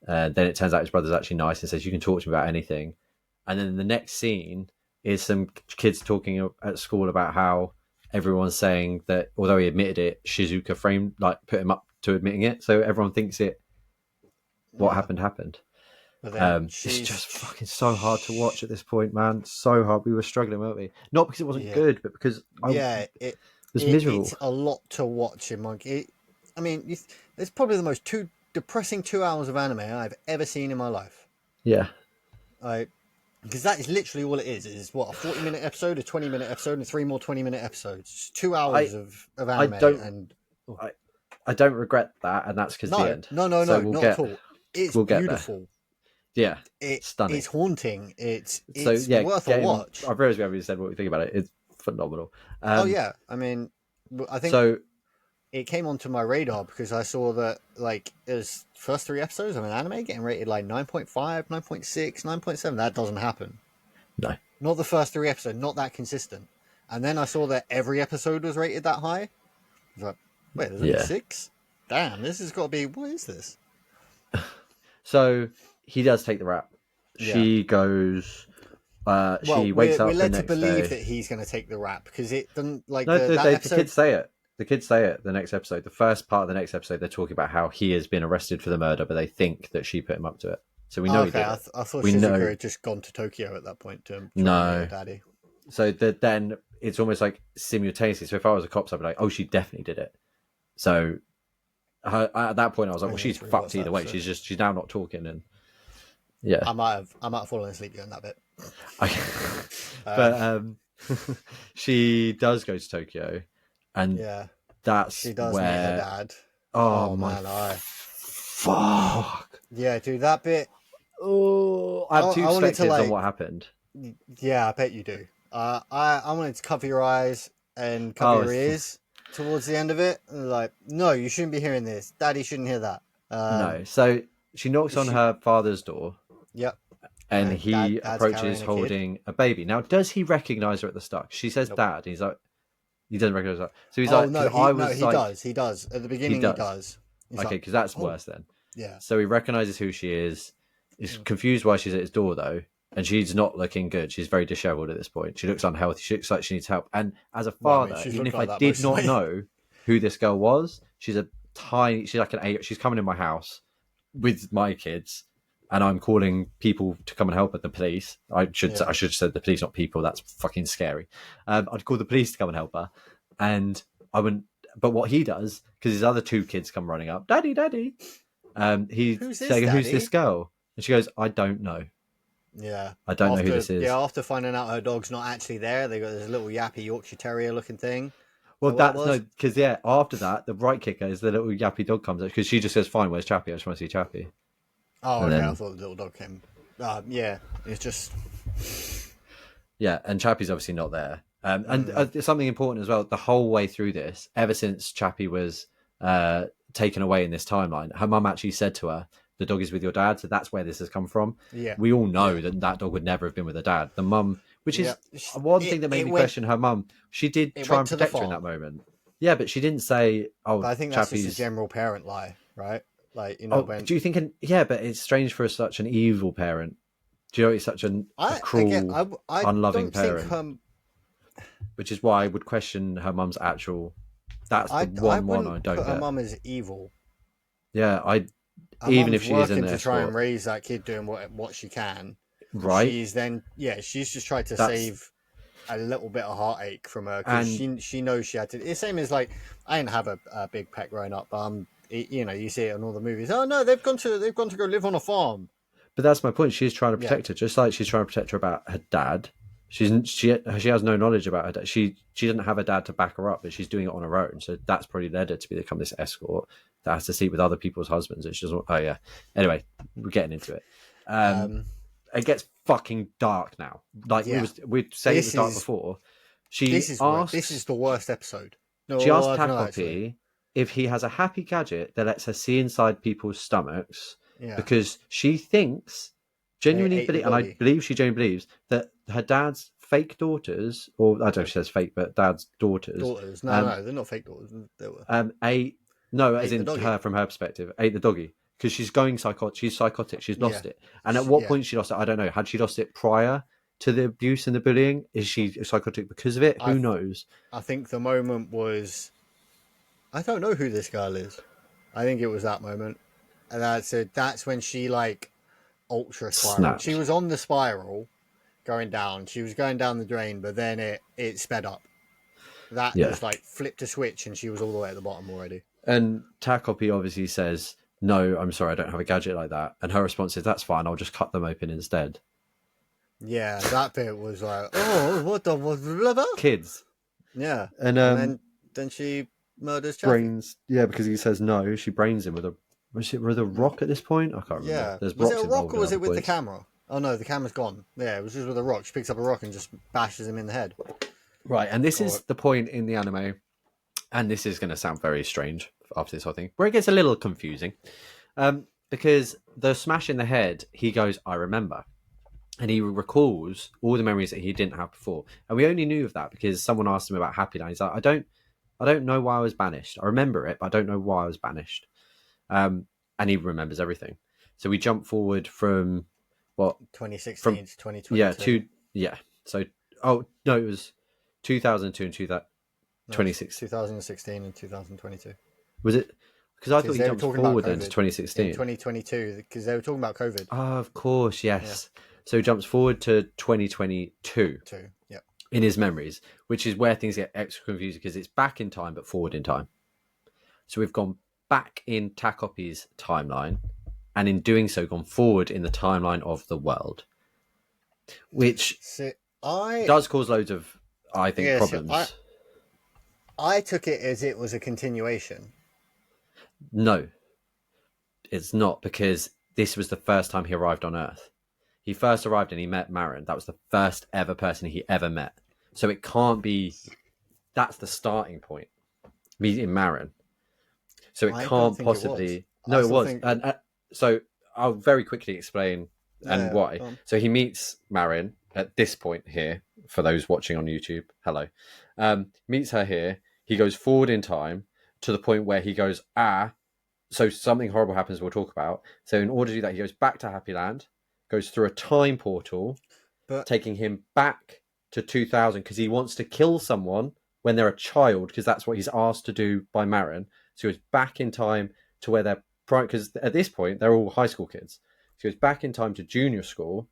Then it turns out his brother's actually nice and says, you can talk to me about anything. And then the next scene is some kids talking at school about how everyone's saying that although he admitted it, Shizuka put him up to admitting it. So everyone thinks what happened. It's just fucking so hard to watch at this point, man. So hard. We were struggling, weren't we? Not because it wasn't good, but because it was miserable. It's a lot to watch in Monkey. I mean, it's probably the most depressing 2 hours of anime I've ever seen in my life. Yeah. Because that is literally all it is. It is what, a 40-minute episode, a 20-minute episode, and 3 more 20-minute episodes. It's 2 hours of anime. I don't regret that, and that's because the end. No, not at all. It's beautiful. Yeah, it's stunning. It's haunting. It's worth a watch. I've realised we haven't even said what we think about it. It's phenomenal. I mean, I think it came onto my radar because I saw that it was first 3 episodes of an anime getting rated like 9.5, 9.6, 9.7. That doesn't happen. No, not the first 3 episodes. Not that consistent. And then I saw that every episode was rated that high. I was like, wait, there's only 6? Damn, this has got to be. What is this? So he does take the rap. She goes. She wakes up. We're led to believe that he's going to take the rap because it doesn't the kids say it. The kids say it. The next episode, the first part of the next episode, they're talking about how he has been arrested for the murder, but they think that she put him up to it. So we know he did it. I thought Shizuka had just gone to Tokyo at that point to try to daddy. So then it's almost like simultaneously. So if I was a cop, I'd be like, "Oh, she definitely did it." So at that point, I was like, "Well, she's fucked either way. She's now not talking." And I might have fallen asleep during that bit. Okay. But she does go to Tokyo, and that's she does where meet her dad. Oh my fuck! Yeah, dude, that bit. Oh, I have two perspectives on what happened. Yeah, I bet you do. I wanted to cover your eyes and cover your ears towards the end of it. Like, no, you shouldn't be hearing this. Daddy shouldn't hear that. No. So she knocks on her father's door. Yep. And he approaches holding a baby. Now, does he recognize her at the start? She says dad. He's like, he doesn't recognize her. So he's like, he does. At the beginning, he does. Okay, because that's worse then. Yeah. So he recognizes who she is. He's confused why she's at his door, though. And she's not looking good. She's very disheveled at this point. She looks unhealthy. She looks like she needs help. And as a father, even if I did not know who this girl was, she's like an 8. She's coming in my house with my kids, and I'm calling people to come and help her. The police. I should have said the police, not people. That's fucking scary. I'd call the police to come and help her, and I wouldn't. But what he does, because his other 2 kids come running up, daddy. He's saying, "Who's this girl?" And she goes, "I don't know." Yeah. I don't know who this is. Yeah, after finding out her dog's not actually there, they got this little yappy Yorkshire Terrier looking thing. Well, What it that's was? no, because yeah, after that, the right kicker is the little yappy dog comes up because she just says, "Fine, where's Chappie? I just want to see Chappie." Oh, And okay. I then thought the little dog came. Yeah, it's just. yeah, and Chappie's obviously not there. And something important as well. The whole way through this, ever since Chappie was taken away in this timeline, her mum actually said to her, "The dog is with your dad." So that's where this has come from. Yeah. We all know Yeah. that dog would never have been with her dad. The mum, which is Yeah. one thing that made me question her mum. She did It try went and to the protect her in that farm. moment. Yeah, but she didn't say, "Oh, But I think that's just a Chappie's." general parent lie, right? Like, Oh, when. do you think? Yeah, but it's strange for such an evil parent. Do you know he's such a cruel, I unloving don't think parent? Which is why I would question her mum's actual. That's the I one I wouldn't don't put her get. mum as evil. Yeah, Her even if mum's she is an working to try escort, and raise that kid doing what she can. right? She's just tried to That's save a little bit of heartache from her because and she knows she had to. It's same as like I didn't have a big pet growing up. You see it in all the movies. Oh no, they've gone to go live on a farm. but that's my point. She's trying to Yeah, protect her, just like she's trying to protect her about her dad. She has no knowledge about her dad. She doesn't have a dad to back her up, but she's doing it on her own. So that's probably led her to become this escort that has to sleep with other people's husbands. And she doesn't. Oh yeah. Anyway, we're getting into it. It gets fucking dark now. Like yeah. we'd say it was dark before. She asks. This is the worst episode. No, She asked I don't know, actually. Takopi if he has a happy gadget that lets her see inside people's stomachs Yeah, because she thinks they genuinely ate the believe, and I doggy. believe she genuinely believes that her dad's fake daughters, or I don't know if she says fake, but dad's daughters, Daughters. No, they're not fake daughters. They were ate no, as ate the in doggy. her from her perspective, ate the doggy because she's going psychotic. She's psychotic. She's lost Yeah. it. And at what point she lost it, I don't know. Had she lost it prior to the abuse and the bullying? Is she psychotic because of it? Who knows? I think the moment was. I don't know who this girl is. I think it was that moment, and that's when she like ultra spiraled. Snapped. She was on the spiral, going down. She was going down the drain, but then it sped up. That just like flipped a switch, and she was all the way at the bottom already. And Takopi obviously says, "No, I'm sorry, I don't have a gadget like that." And her response is, "That's fine. I'll just cut them open instead." Yeah, that bit was like, oh, what the blah? Kids. Yeah, And then she murders Chappie. brains. Yeah, because he says no. She brains him with a. Was it with a rock at this point? I can't remember. Yeah, There's was rocks it a rock involved or in was it other with the points. camera? Oh no, the camera's gone. Yeah, it was just with a rock. She picks up a rock and just bashes him in the head. Right, and this is the point in the anime, and this is going to sound very strange after this whole thing, where it gets a little confusing, because the smash in the head, he goes, "I remember," and he recalls all the memories that he didn't have before, and we only knew of that because someone asked him about Happy Land. He's like, I don't know why I was banished. I remember it, but I don't know why I was banished. And he remembers everything. So we jump forward from what 2016 to 2022. Yeah. So oh no, it was 2002 and 2016. 2016 and 2022. Was it? Because I thought he they were jumped talking about forward then to COVID 2016. 2022, because they were talking about COVID. Oh, of course, yes. So he jumps forward to 2022 Too. Yep. in his memories, which is where things get extra confusing because it's back in time but forward in time. So we've gone back in Takopi's timeline, and in doing so, gone forward in the timeline of the world, which does cause loads of, I think, problems. I took it as it was a continuation. No, it's not, because this was the first time he arrived on Earth. He first arrived and he met Marin. That was the first ever person he ever met. So it can't be. That's the starting point. Meeting Marin. So it can't possibly. No, it was. And so I'll very quickly explain why. So he meets Marin at this point here. For those watching on YouTube, hello. Meets her here. He goes forward in time to the point where he goes, so something horrible happens we'll talk about. So in order to do that, he goes back to Happy Land, goes through a time portal, taking him back to 2000 because he wants to kill someone when they're a child, because that's what he's asked to do by Marin. So he goes back in time to where they're, because at this point, they're all high school kids. So he goes back in time to junior school,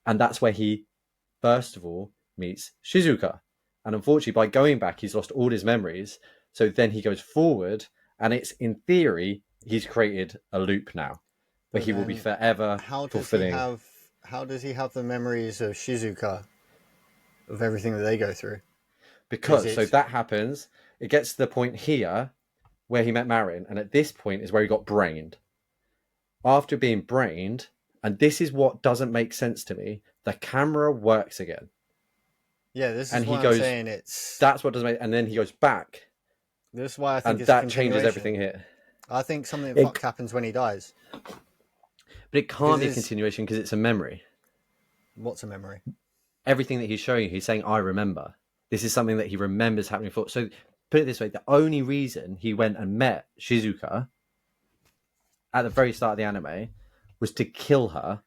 and that's where he, first of all, meets Shizuka. And unfortunately, by going back, he's lost all his memories. So then he goes forward, and it's, in theory, he's created a loop now where he will be forever fulfilling. how does he have the memories of Shizuka of everything that they go through? Because so that happens. It gets to the point here where he met Marin, and at this point is where he got brained. After being brained, and this is what doesn't make sense to me, the camera works again. Yeah, this is and why he goes, I'm saying it's. That's what doesn't make. And then he goes back. This is why I think and it's that changes everything here. I think something fucked happens when he dies. But it can't be a continuation because it's a memory. What's a memory? Everything that he's showing you, he's saying, I remember. This is something that he remembers happening before. So put it this way, the only reason he went and met Shizuka at the very start of the anime was to kill her,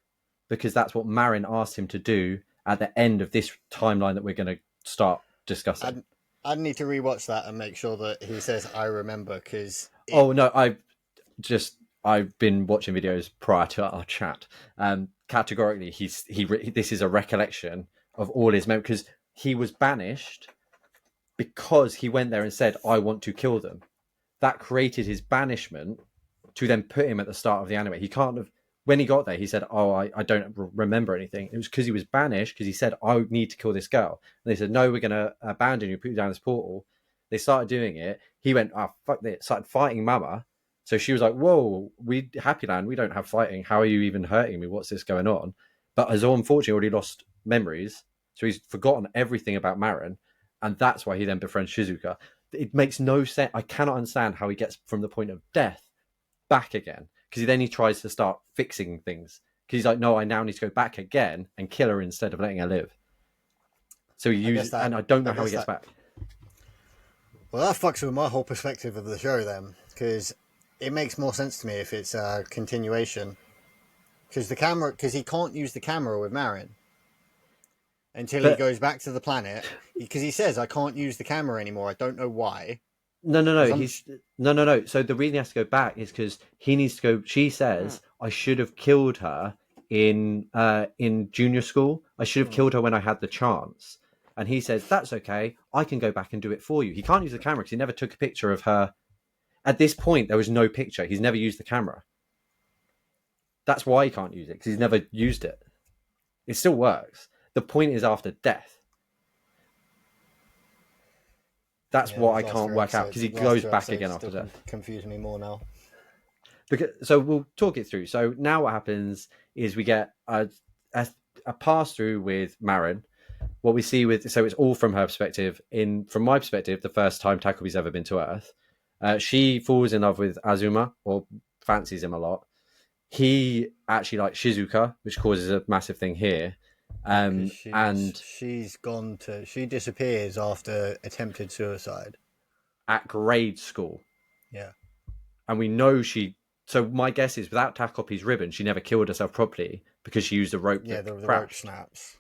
because that's what Marin asked him to do at the end of this timeline that we're going to start discussing. I'd need to rewatch that and make sure that he says, I remember, because... Oh, no, I've been watching videos prior to our chat. Categorically, this is a recollection of all his memories, because he was banished because he went there and said, I want to kill them. That created his banishment to then put him at the start of the anime. He can't have... When he got there, he said, I don't remember anything. It was because he was banished, because he said, I need to kill this girl. And they said, no, we're going to abandon you, put you down this portal. They started doing it. He went, fuck this. Started fighting Mama. So she was like, whoa, Happy Land, we don't have fighting. How are you even hurting me? What's this going on? But Azor, unfortunately, already lost memories. So he's forgotten everything about Marin. And that's why he then befriends Shizuka. It makes no sense. I cannot understand how he gets from the point of death back again. Because then he tries to start fixing things. Because he's like, no, I now need to go back again and kill her instead of letting her live. So he uses, and I don't know how he gets back. Well, that fucks with my whole perspective of the show then. Because it makes more sense to me if it's a continuation. Because he can't use the camera with Marin until he goes back to the planet. Because he says, I can't use the camera anymore. I don't know why. No. No. So the reason he has to go back is because he needs to go. She says, I should have killed her in junior school. I should have killed her when I had the chance. And he says, that's okay. I can go back and do it for you. He can't use the camera because he never took a picture of her. At this point, there was no picture. He's never used the camera. That's why he can't use it, because he's never used it. It still works. The point is after death. That's what I can't work out, because he goes back again after death. Confusing me more now. So we'll talk it through. So now what happens is we get a pass through with Marin. What we see so it's all from her perspective. From my perspective, the first time Takopi's ever been to Earth, she falls in love with Azuma, or fancies him a lot. He actually likes Shizuka, which causes a massive thing here. She disappears after attempted suicide at grade school. Yeah. And we know so my guess is without Takopi's ribbon, she never killed herself properly because she used a rope. Yeah, the rope snaps.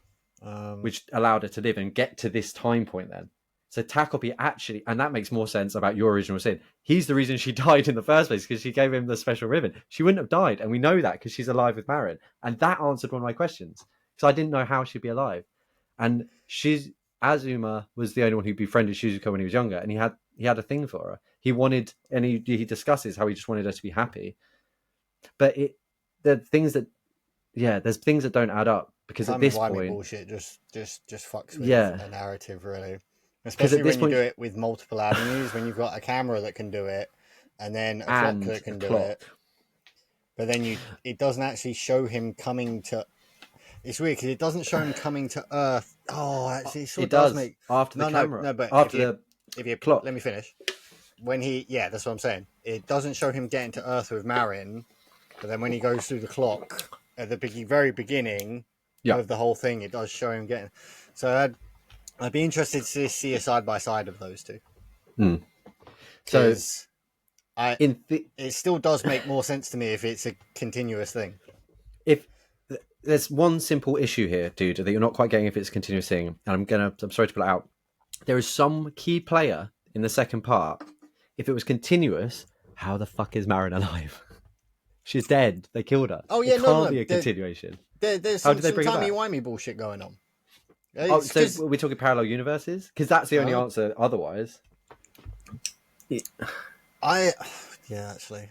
Which allowed her to live and get to this time point then. So Takopi actually, and that makes more sense about your original sin. He's the reason she died in the first place, because she gave him the special ribbon. She wouldn't have died, and we know that because she's alive with Marin. And that answered one of my questions, because I didn't know how she'd be alive. And Azuma was the only one who befriended Shizuka when he was younger, and he had a thing for her. He wanted, and he discusses how he just wanted her to be happy. But there's things that don't add up, because at this point, bullshit just fucks with a narrative, really. Especially when you do it with multiple avenues, when you've got a camera that can do it, and then a clock that can do it. But then it doesn't actually show him coming to... It's weird, because it doesn't show him coming to Earth. Oh, actually, it does make... After the camera. No, but after if you clock. Let me finish. That's what I'm saying. It doesn't show him getting to Earth with Marin, but then when he goes through the clock, at the very beginning of the whole thing, it does show him getting... So I'd be interested to see a side-by-side of those two. So it still does make more sense to me if it's a continuous thing. If there's one simple issue here, dude, that you're not quite getting if it's a continuous thing, and I'm sorry to pull it out. There is some key player in the second part. If it was continuous, how the fuck is Marin alive? She's dead. They killed her. Oh yeah, it can't be a continuation. There's some timey-wimey bullshit going on. So we're talking parallel universes? Because that's the only answer otherwise. Actually.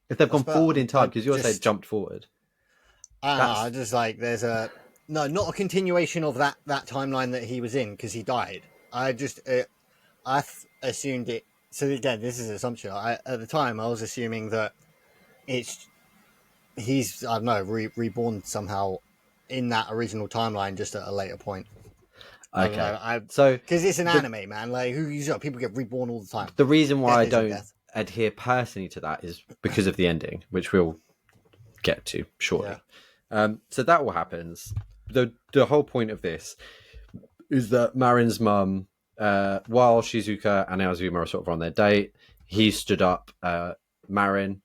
If they've gone forward in time, because you're saying jumped forward. I That's just like there's a no, not a continuation of that timeline that he was in because he died. I just assumed it. So again, this is an assumption. At the time, I was assuming that it's he's I don't know reborn somehow in that original timeline just at a later point. I don't okay. know. I So because it's an the anime, man. Like people get reborn all the time. the reason why Death I isn't don't death. adhere personally to that is because of the ending, which we'll get to Yeah. shortly. So that all happens. The whole point of this is that Marin's mum, while Shizuka and Azuma are sort of on their date, he stood up Marin,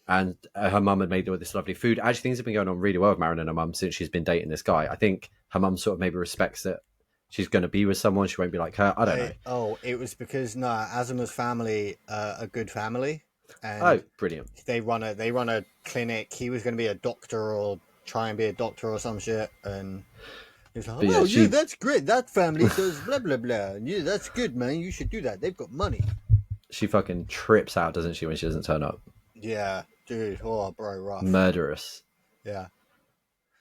and her mum had made her this lovely food. Actually, things have been going on really well with Marin and her mum since she's been dating this guy. I think her mum sort of maybe respects that she's going to be with someone. She won't be like her. I don't know. It was because no, Azuma's family a good family, Oh, and brilliant. they run a clinic. He was going to be a doctor or try and be a doctor or some shit, and he was like, But "Oh she yeah, that's great. That family does blah blah blah. Yeah, that's good, man. You should do that. They've got money." she fucking trips out, doesn't she, when she doesn't turn up? Yeah, dude. Oh, bro, rough. Murderous. Yeah,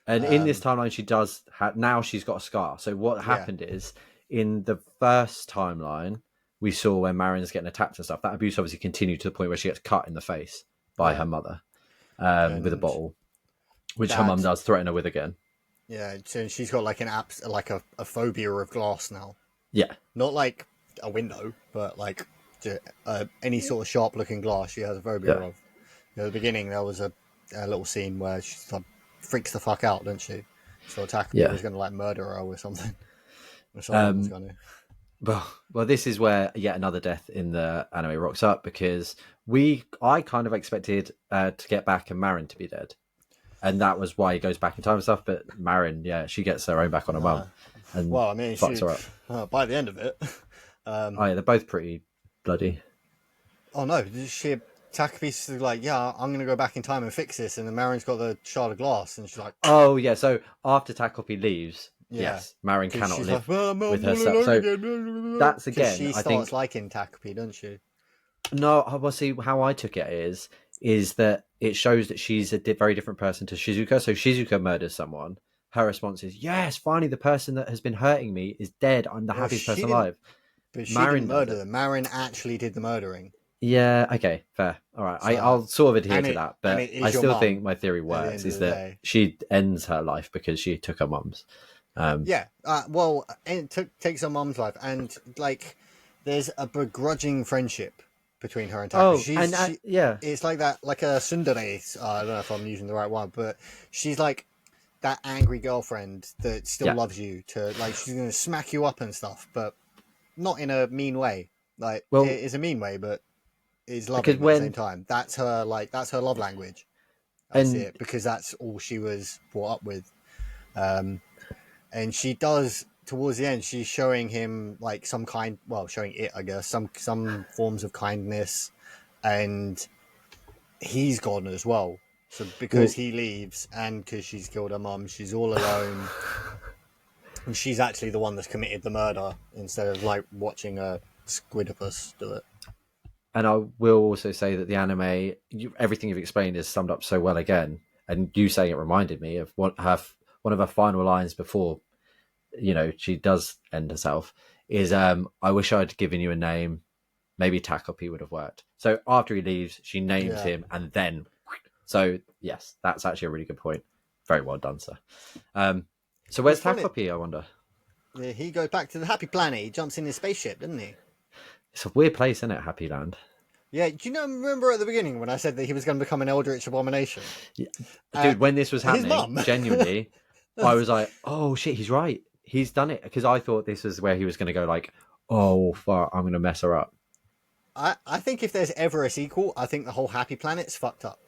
And in this um, timeline, she does now she's got a scar. So what yeah, happened is in the first timeline, we saw when Marin's getting attacked and stuff. That abuse obviously continued to the point where she gets cut in the face by yeah, her mother with a and bottle, which her mum that. does threaten her with again. Yeah, so she's got like a phobia of glass now. Yeah, Not like a window, but like any sort of sharp looking glass she has a phobia yeah. of. At the beginning, there was a little scene where she like, freaks the fuck out, doesn't she? So Takopi Yeah. was going to like murder her or something. Or someone was Um, going to. well, this is where yet another death in the anime rocks up because I kind of expected to get back and Marin to be dead. And that was why he goes back in time and stuff. But Marin, yeah, she gets her own back on her mum and Well, I mean, fucks she her up. by the end of it. Oh, yeah, they're both pretty bloody. Oh no, she Takopi's like, yeah, I'm going to go back in time and fix this, and then Marin's got the shard of glass, and she's like, Oh, yeah. So after Takopi leaves, yeah. yes, Marin cannot She's live like, well, I'm with all herself. alone So again. that's Because again, she I starts think. liking Takopi, doesn't she? No, well, see, how I took it is that it shows that she's a very different person to Shizuka. So Shizuka murders someone. Her response is, yes, finally the person that has been hurting me is dead. I'm the Well, happiest she person didn't, alive. but she didn't Marin does murder it. them. Marin actually did the murdering. Yeah, okay, fair. All right. So, I'll sort of adhere and to it that, and but it I is your still mum think my theory at the works end of is the that day. she ends her life because she took her mum's. Yeah. Well, it takes her mum's life, and like, there's a begrudging friendship between her and Takopi. Oh, and yeah, It's like that, like a tsundere. I don't know if I'm using the right one, but she's like that angry girlfriend that still yeah. loves you. To like, she's gonna smack you up and stuff, but not in a mean way. Like, it Well, is a mean way, but is because loving at the same when time. That's her love language. I see and it because that's all she was brought up with. Um, and she does towards the end. She's showing him like showing it, I guess, some forms of kindness, and he's gone as well. So because well, he leaves and because she's killed her mum, she's all alone, and she's actually the one that's committed the murder instead of like watching a squidopus do it. and I will also say that the anime, everything you've explained is summed up so well again. And you saying it reminded me of one of her final lines before, she does end herself. Is I wish I'd given you a name. Maybe Takopi would have worked. So after he leaves, she names Yeah, him, and then so yes, that's actually a really good point. Very well done, sir. So where's it's funny. Takopi? I wonder. Yeah, he goes back to the happy planet. He jumps in his spaceship, doesn't he? It's a weird place, isn't it? Happy Land. Yeah, do you remember at the beginning when I said that he was going to become an eldritch abomination? Yeah. Uh, Dude, when this was his happening, mum. genuinely, I was like, "Oh shit, he's right. He's done it." Because I thought this was where he was going to go, like, "Oh fuck, I'm going to mess her up." I think if there's ever a sequel, I think the whole Happy Planet's fucked up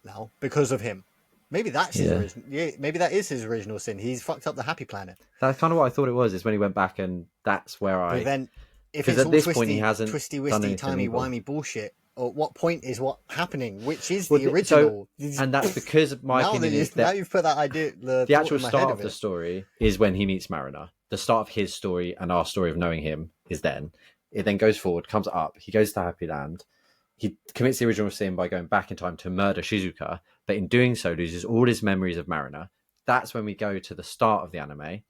now because of him. Maybe that's his Yeah, original. Yeah, maybe that is his original sin. He's fucked up the Happy Planet. that's kind of what I thought it was. Is when he went back, and that's where But then, if because it's at all this point he hasn't twisty, done wisty, anything timey, evil. wimey bullshit, at what point is what happening? Which is Well, the original? and that's because my now opinion is now that you've put that idea, the the thought actual in my head start of of the it. story is when he meets Mariner. The start of his story and our story of knowing him is then. It then goes forward, comes up. He goes to Happy Land. He commits the original sin by going back in time to murder Shizuka. but in doing so loses all his memories of Mariner. That's when we go to the start of the anime.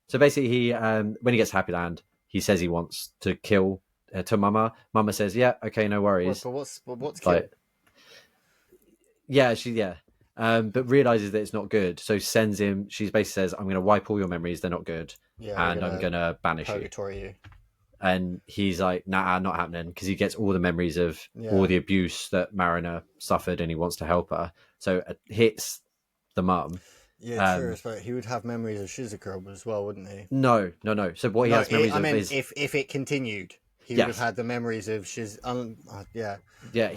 So basically, he when he gets to Happy Land, he says he wants to kill to Mama. Mama says, "Yeah, okay, no worries." What's kill? But realizes that it's not good, so sends him. She basically says, "I'm going to wipe all your memories; they're not good, and I'm going to banish you." And he's like, "Nah, not happening," because he gets all the memories of all the abuse that Mariner suffered, and he wants to help her. So it hits the mum. Yeah, true. But he would have memories of Shizuka as well, wouldn't he? No. So what he has memories of is if it continued. He would have had the memories of he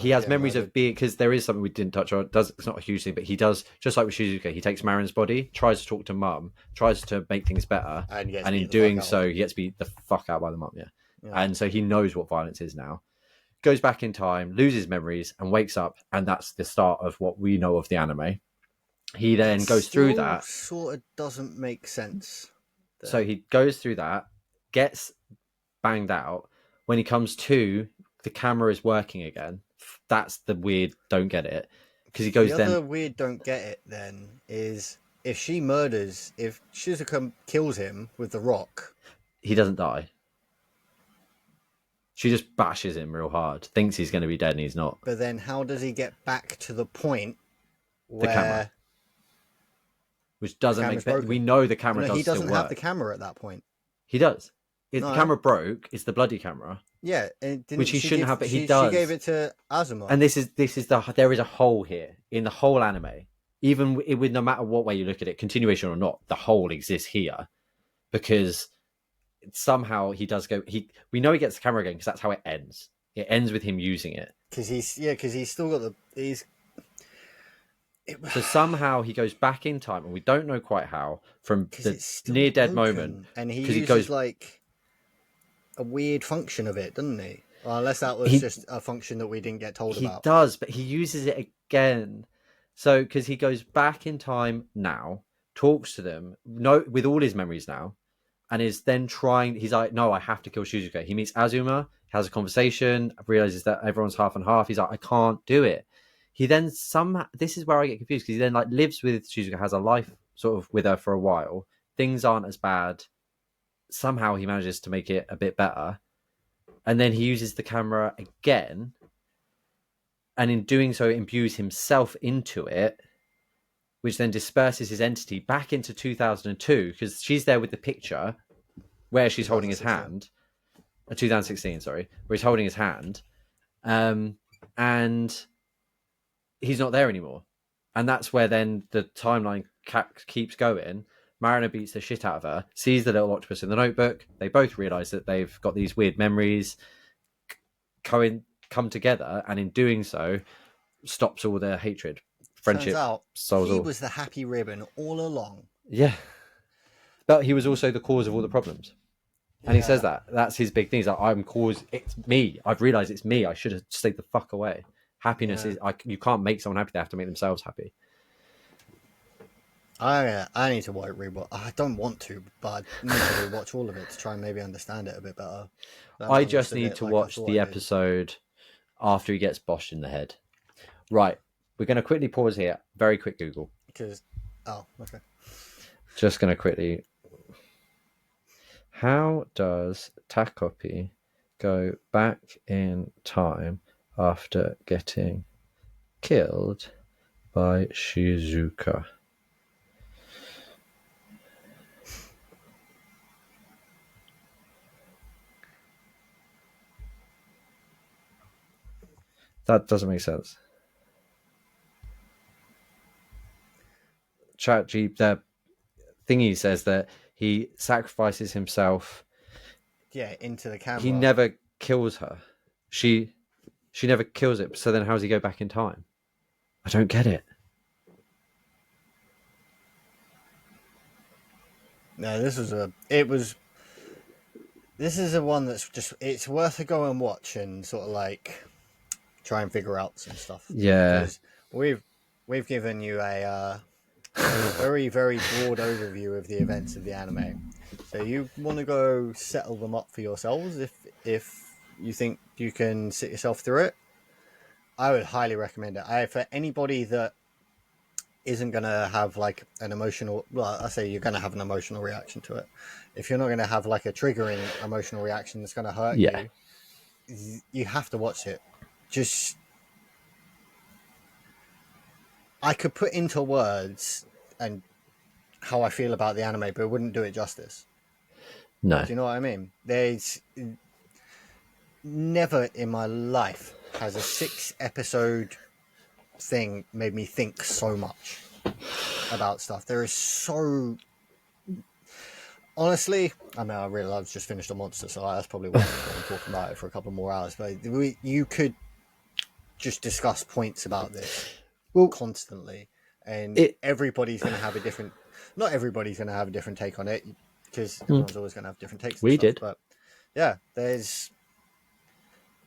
has memories of being, because there is something we didn't touch on. It's not a huge thing, but he does, just like with Shizuka, he takes Marin's body, tries to talk to mum, tries to make things better, and in doing so, he gets beat the fuck out by the mum. Yeah, and so he knows what violence is now. Goes back in time, loses memories, and wakes up, and that's the start of what we know of the anime. He then goes through that. Sort of doesn't make sense. So he goes through that, gets banged out. When he comes to, the camera is working again. That's the weird don't get it. Because he goes the other weird don't get it then is if Shizuka kills him with the rock. He doesn't die. She just bashes him real hard. Thinks he's going to be dead and he's not. But then how does he get back to the point where... The camera. Which doesn't make sense. We know the camera does still work. He doesn't have the camera at that point. He does. If the camera broke, it's the bloody camera. Yeah, which he shouldn't have, but he does. She gave it to Azuma. And there is a hole here in the whole anime. Even with no matter what way you look at it, continuation or not, the hole exists here because somehow he does go. We know he gets the camera again because that's how it ends. It ends with him using it. Because he's still got So somehow he goes back in time, and we don't know quite how, from the near dead moment. And he goes like a weird function of it, doesn't he? Well, unless that was just a function that we didn't get told about. He does, but he uses it again. So, because he goes back in time now, talks to them, with all his memories now, and is then trying. He's like, "No, I have to kill Shizuka." He meets Azuma, has a conversation, realizes that everyone's half and half. He's like, "I can't do it." He then this is where I get confused, because he then lives with Shizuka, has a life sort of with her for a while. Things aren't as bad. Somehow he manages to make it a bit better. And then he uses the camera again. And in doing so, imbues himself into it, which then disperses his entity back into 2002, because she's there with the picture where she's holding his hand. 2016, sorry. Where he's holding his hand. And he's not there anymore. And that's where then the timeline keeps going. Mariner beats the shit out of her, sees the little octopus in the notebook. They both realise that they've got these weird memories come together, and in doing so, stops all their hatred, friendship. Turns out he was the happy ribbon all along. Yeah. But he was also the cause of all the problems. And he says that. That's his big thing. He's like, it's me. I've realised it's me. I should have stayed the fuck away. Happiness is... you can't make someone happy. They have to make themselves happy. I need to rewatch. I don't want to, but I need to rewatch all of it to try and maybe understand it a bit better. I just need to watch the episode after he gets boshed in the head. Right. We're going to quickly pause here. Very quick Google. Okay. Just going to quickly... How does Takopi go back in time after getting killed by Shizuka? That doesn't make sense. The thingy says that he sacrifices himself. Yeah, into the camera. He never kills her. She never kills it. So then how does he go back in time? I don't get it. No, this is a one that's just, it's worth a go and watch and sort of try and figure out some stuff. Yeah. Because we've given you a very, very broad overview of the events of the anime. So you want to go settle them up for yourselves if you think you can sit yourself through it. I would highly recommend it. For anybody that isn't going to have like an emotional, well, I say you're going to have an emotional reaction to it. If you're not going to have like a triggering emotional reaction that's going to hurt Yeah. you have to watch it. Just, I could put into words and how I feel about the anime, but it wouldn't do it justice. No. Do you know what I mean? There's never in my life has a 6-episode thing made me think so much about stuff. There is so, honestly, I mean, I realize I've just finished a monster, so that's probably why I'm talking about it for a couple more hours. But you could just discuss points about this constantly, and everybody's going to have a different. Not everybody's going to have a different take on it, because everyone's always going to have different takes. We stuff, did, but yeah, there's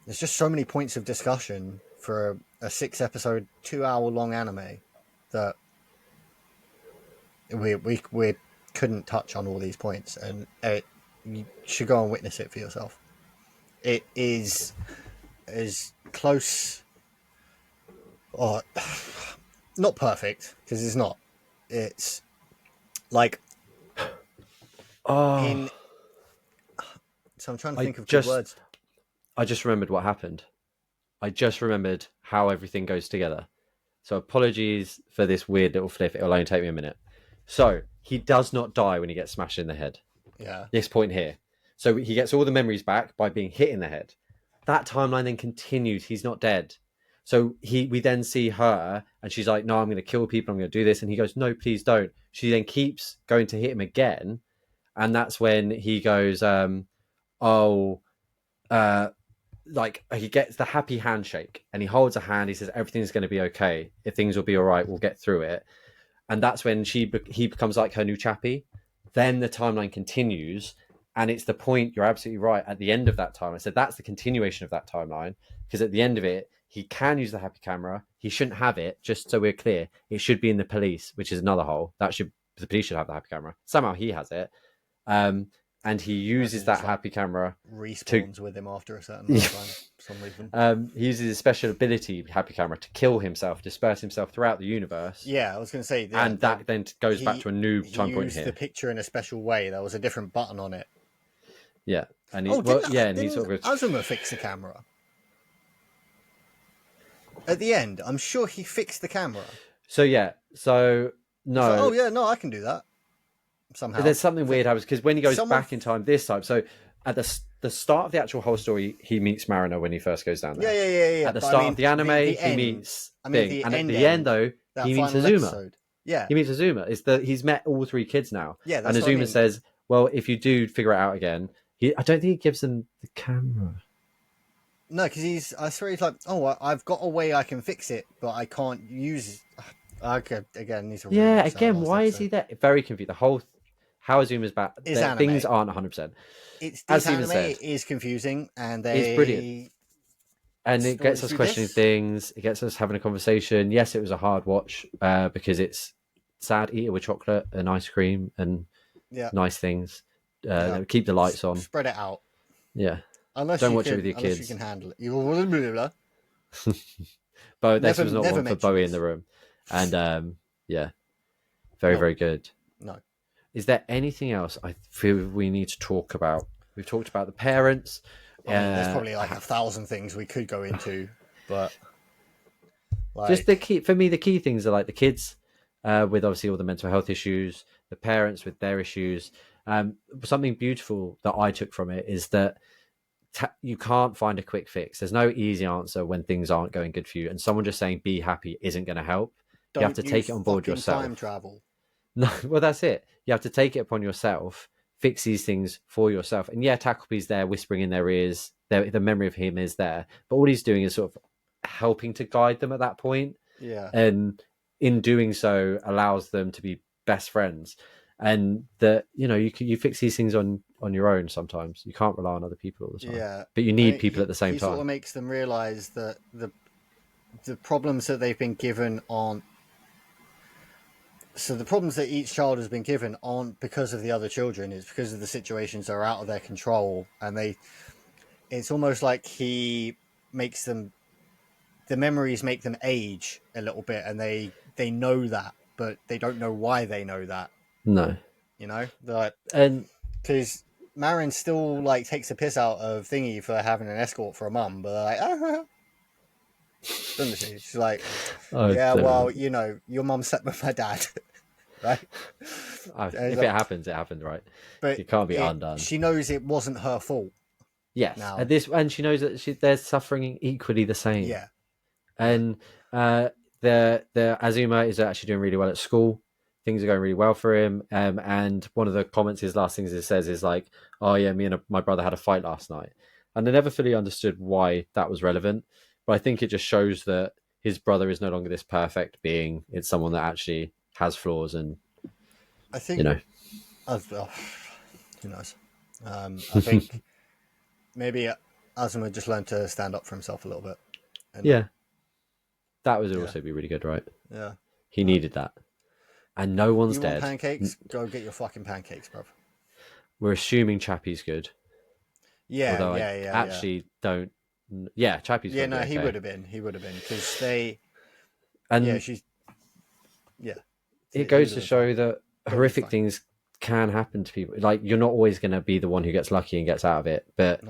just so many points of discussion for a 6-episode, 2-hour-long anime that we couldn't touch on all these points, and you should go and witness it for yourself. It is as close, or not perfect, because it's not. It's like in. So I'm trying to think of good words. I just remembered what happened. I just remembered how everything goes together. So apologies for this weird little flip. It'll only take me a minute. So he does not die when he gets smashed in the head. Yeah. This point here. So he gets all the memories back by being hit in the head. That timeline then continues. He's not dead. So we then see her and she's like, no, I'm going to kill people. I'm going to do this. And he goes, no, please don't. She then keeps going to hit him again. And that's when he goes, like he gets the happy handshake and he holds a hand. He says, everything's going to be okay. If things will be all right, we'll get through it. And that's when he becomes like her new chappie. Then the timeline continues. And it's the point, you're absolutely right, at the end of that timeline. So that's the continuation of that timeline. Because at the end of it, he can use the happy camera. He shouldn't have it, just so we're clear. It should be in the police, which is another hole. The police should have the happy camera. Somehow he has it. And he uses that happy camera. Respawns with him after a certain amount of time, for some reason. He uses his special ability, happy camera, to kill himself, disperse himself throughout the universe. Yeah, I was going to say. Yeah, and that then goes back to a new time point here. He used the picture in a special way. There was a different button on it. Yeah. And he, and he sort of Azuma fix the camera? At the end, I'm sure he fixed the camera. So, yeah. So, no. I can do that. Somehow. There's something weird happens because when he goes back in time this time, so at the start of the actual whole story, he meets Mariner when he first goes down there. Yeah. At the start of the anime, he meets Thing. And at the end, though, he meets Azuma. Episode. Yeah. He meets Azuma. He's met all 3 kids now. Yeah, that's and Azuma says, well, if you do figure it out again, I don't think he gives them the camera. No, because I swear he's like, I've got a way I can fix it, but I can't use. Okay, again, these are why is he there? Very confused. The whole how Azuma's back. Things aren't 100%. This anime is confusing, and it's brilliant. And it gets us questioning things. It gets us having a conversation. Yes, it was a hard watch because it's sad. Eat it with chocolate and ice cream and nice things. Keep the lights on. Spread it out. Yeah. Don't watch it with your kids. You can handle it. But this was not one for Bowie in the room. And very good. No. Is there anything else I feel we need to talk about? We've talked about the parents. There's probably like 1,000 things we could go into, but just the key things are like the kids with obviously all the mental health issues, the parents with their issues. Something beautiful that I took from it is that you can't find a quick fix. There's no easy answer when things aren't going good for you, and someone just saying be happy isn't going to help. You have to take it on board yourself. Time travel. No, well, that's it. You have to take it upon yourself, fix these things for yourself. And Takopi's there whispering in their ears. The memory of him is there. But all he's doing is sort of helping to guide them at that point. Yeah. And in doing so, allows them to be best friends. And that, you fix these things on your own sometimes. You can't rely on other people all the time. Yeah. But you need people at the same time. It sort of makes them realise that the problems that they've been given aren't. So the problems that each child has been given aren't because of the other children. It's because of the situations that are out of their control. And it's almost like he the memories make them age a little bit. And they know that. but they don't know why they know that. No. You know, like, And because Marin still like takes a piss out of Thingy for having an escort for a mum, but they're like, doesn't she? She's like, yeah, well, you know, your mum slept with my dad, right? if like, it happens, it happened, right? But It can't be undone. She knows it wasn't her fault. Yes, now. and she knows that they're suffering equally the same. Yeah, and the Azuma is actually doing really well at school. Things are going really well for him. And one of the comments, his last things he says is like, "Oh yeah, me and my brother had a fight last night," and I never fully understood why that was relevant. But I think it just shows that his brother is no longer this perfect being. It's someone that actually has flaws, and I think you know, who knows? I think maybe Azuma just learned to stand up for himself a little bit. And, yeah, that would also be really good, right? Yeah, he needed that. And no one's you dead. Want pancakes? Go get your fucking pancakes, bro. We're assuming Chappie's good. Yeah, Although yeah, I yeah. actually don't. Yeah, Chappie's. Yeah, no, okay. he would have been. He would have been because they. And yeah, she's. Yeah. It goes to show that horrific things can happen to people. Like you're not always going to be the one who gets lucky and gets out of it, but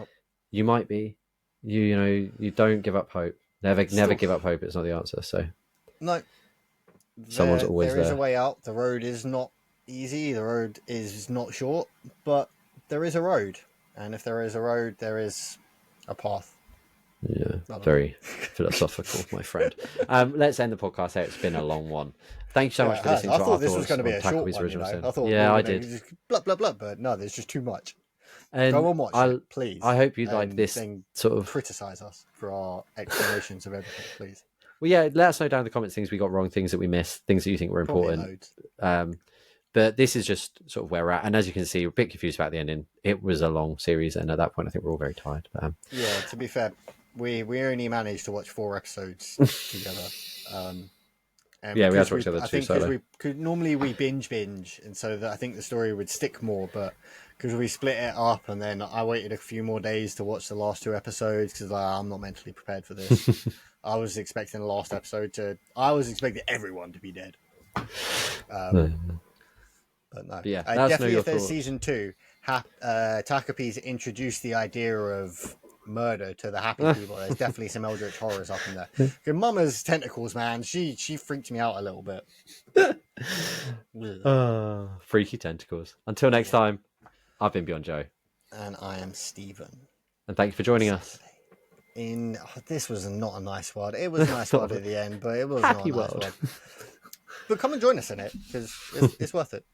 you might be. You know, you don't give up hope. Never give up hope. It's not the answer. So no. Someone's always there. There is a way out. The road is not easy. The road is not short, but there is a road. And if there is a road, there is a path. Yeah, very philosophical, my friend. Let's end the podcast here. It's been a long one. Thank you so much for listening to our thought this was going to be a short one, you know? I thought I did. Just blah, blah, blah, but no, there's just too much. And go and watch it, please. I hope you like this sort of... Criticize us for our explanations of everything, please. Well, yeah, let us know down in the comments things we got wrong, things that we missed, things that you think were important. But this is just sort of where we're at. And as you can see, we're a bit confused about the ending. It was a long series, and at that point, I think we're all very tired. Yeah, to be fair, we only managed to watch 4 episodes together. And yeah, we had to watch the other two solo. Normally we binge, and so that I think the story would stick more, but because we split it up, and then I waited a few more days to watch the last 2 episodes because I'm not mentally prepared for this. I was expecting the last episode I was expecting everyone to be dead. But no. Yeah, definitely if there's season 2, Takopi's introduced the idea of murder to the happy people. There's definitely some eldritch horrors up in there. Because Mama's tentacles, man, she freaked me out a little bit. Freaky tentacles. Until next time, I've been Beyond Joe. And I am Stephen. And thank you for joining us. This was not a nice word. It was a nice word at the end, but it was happy not a nice world. word. But come and join us in it, because it's worth it.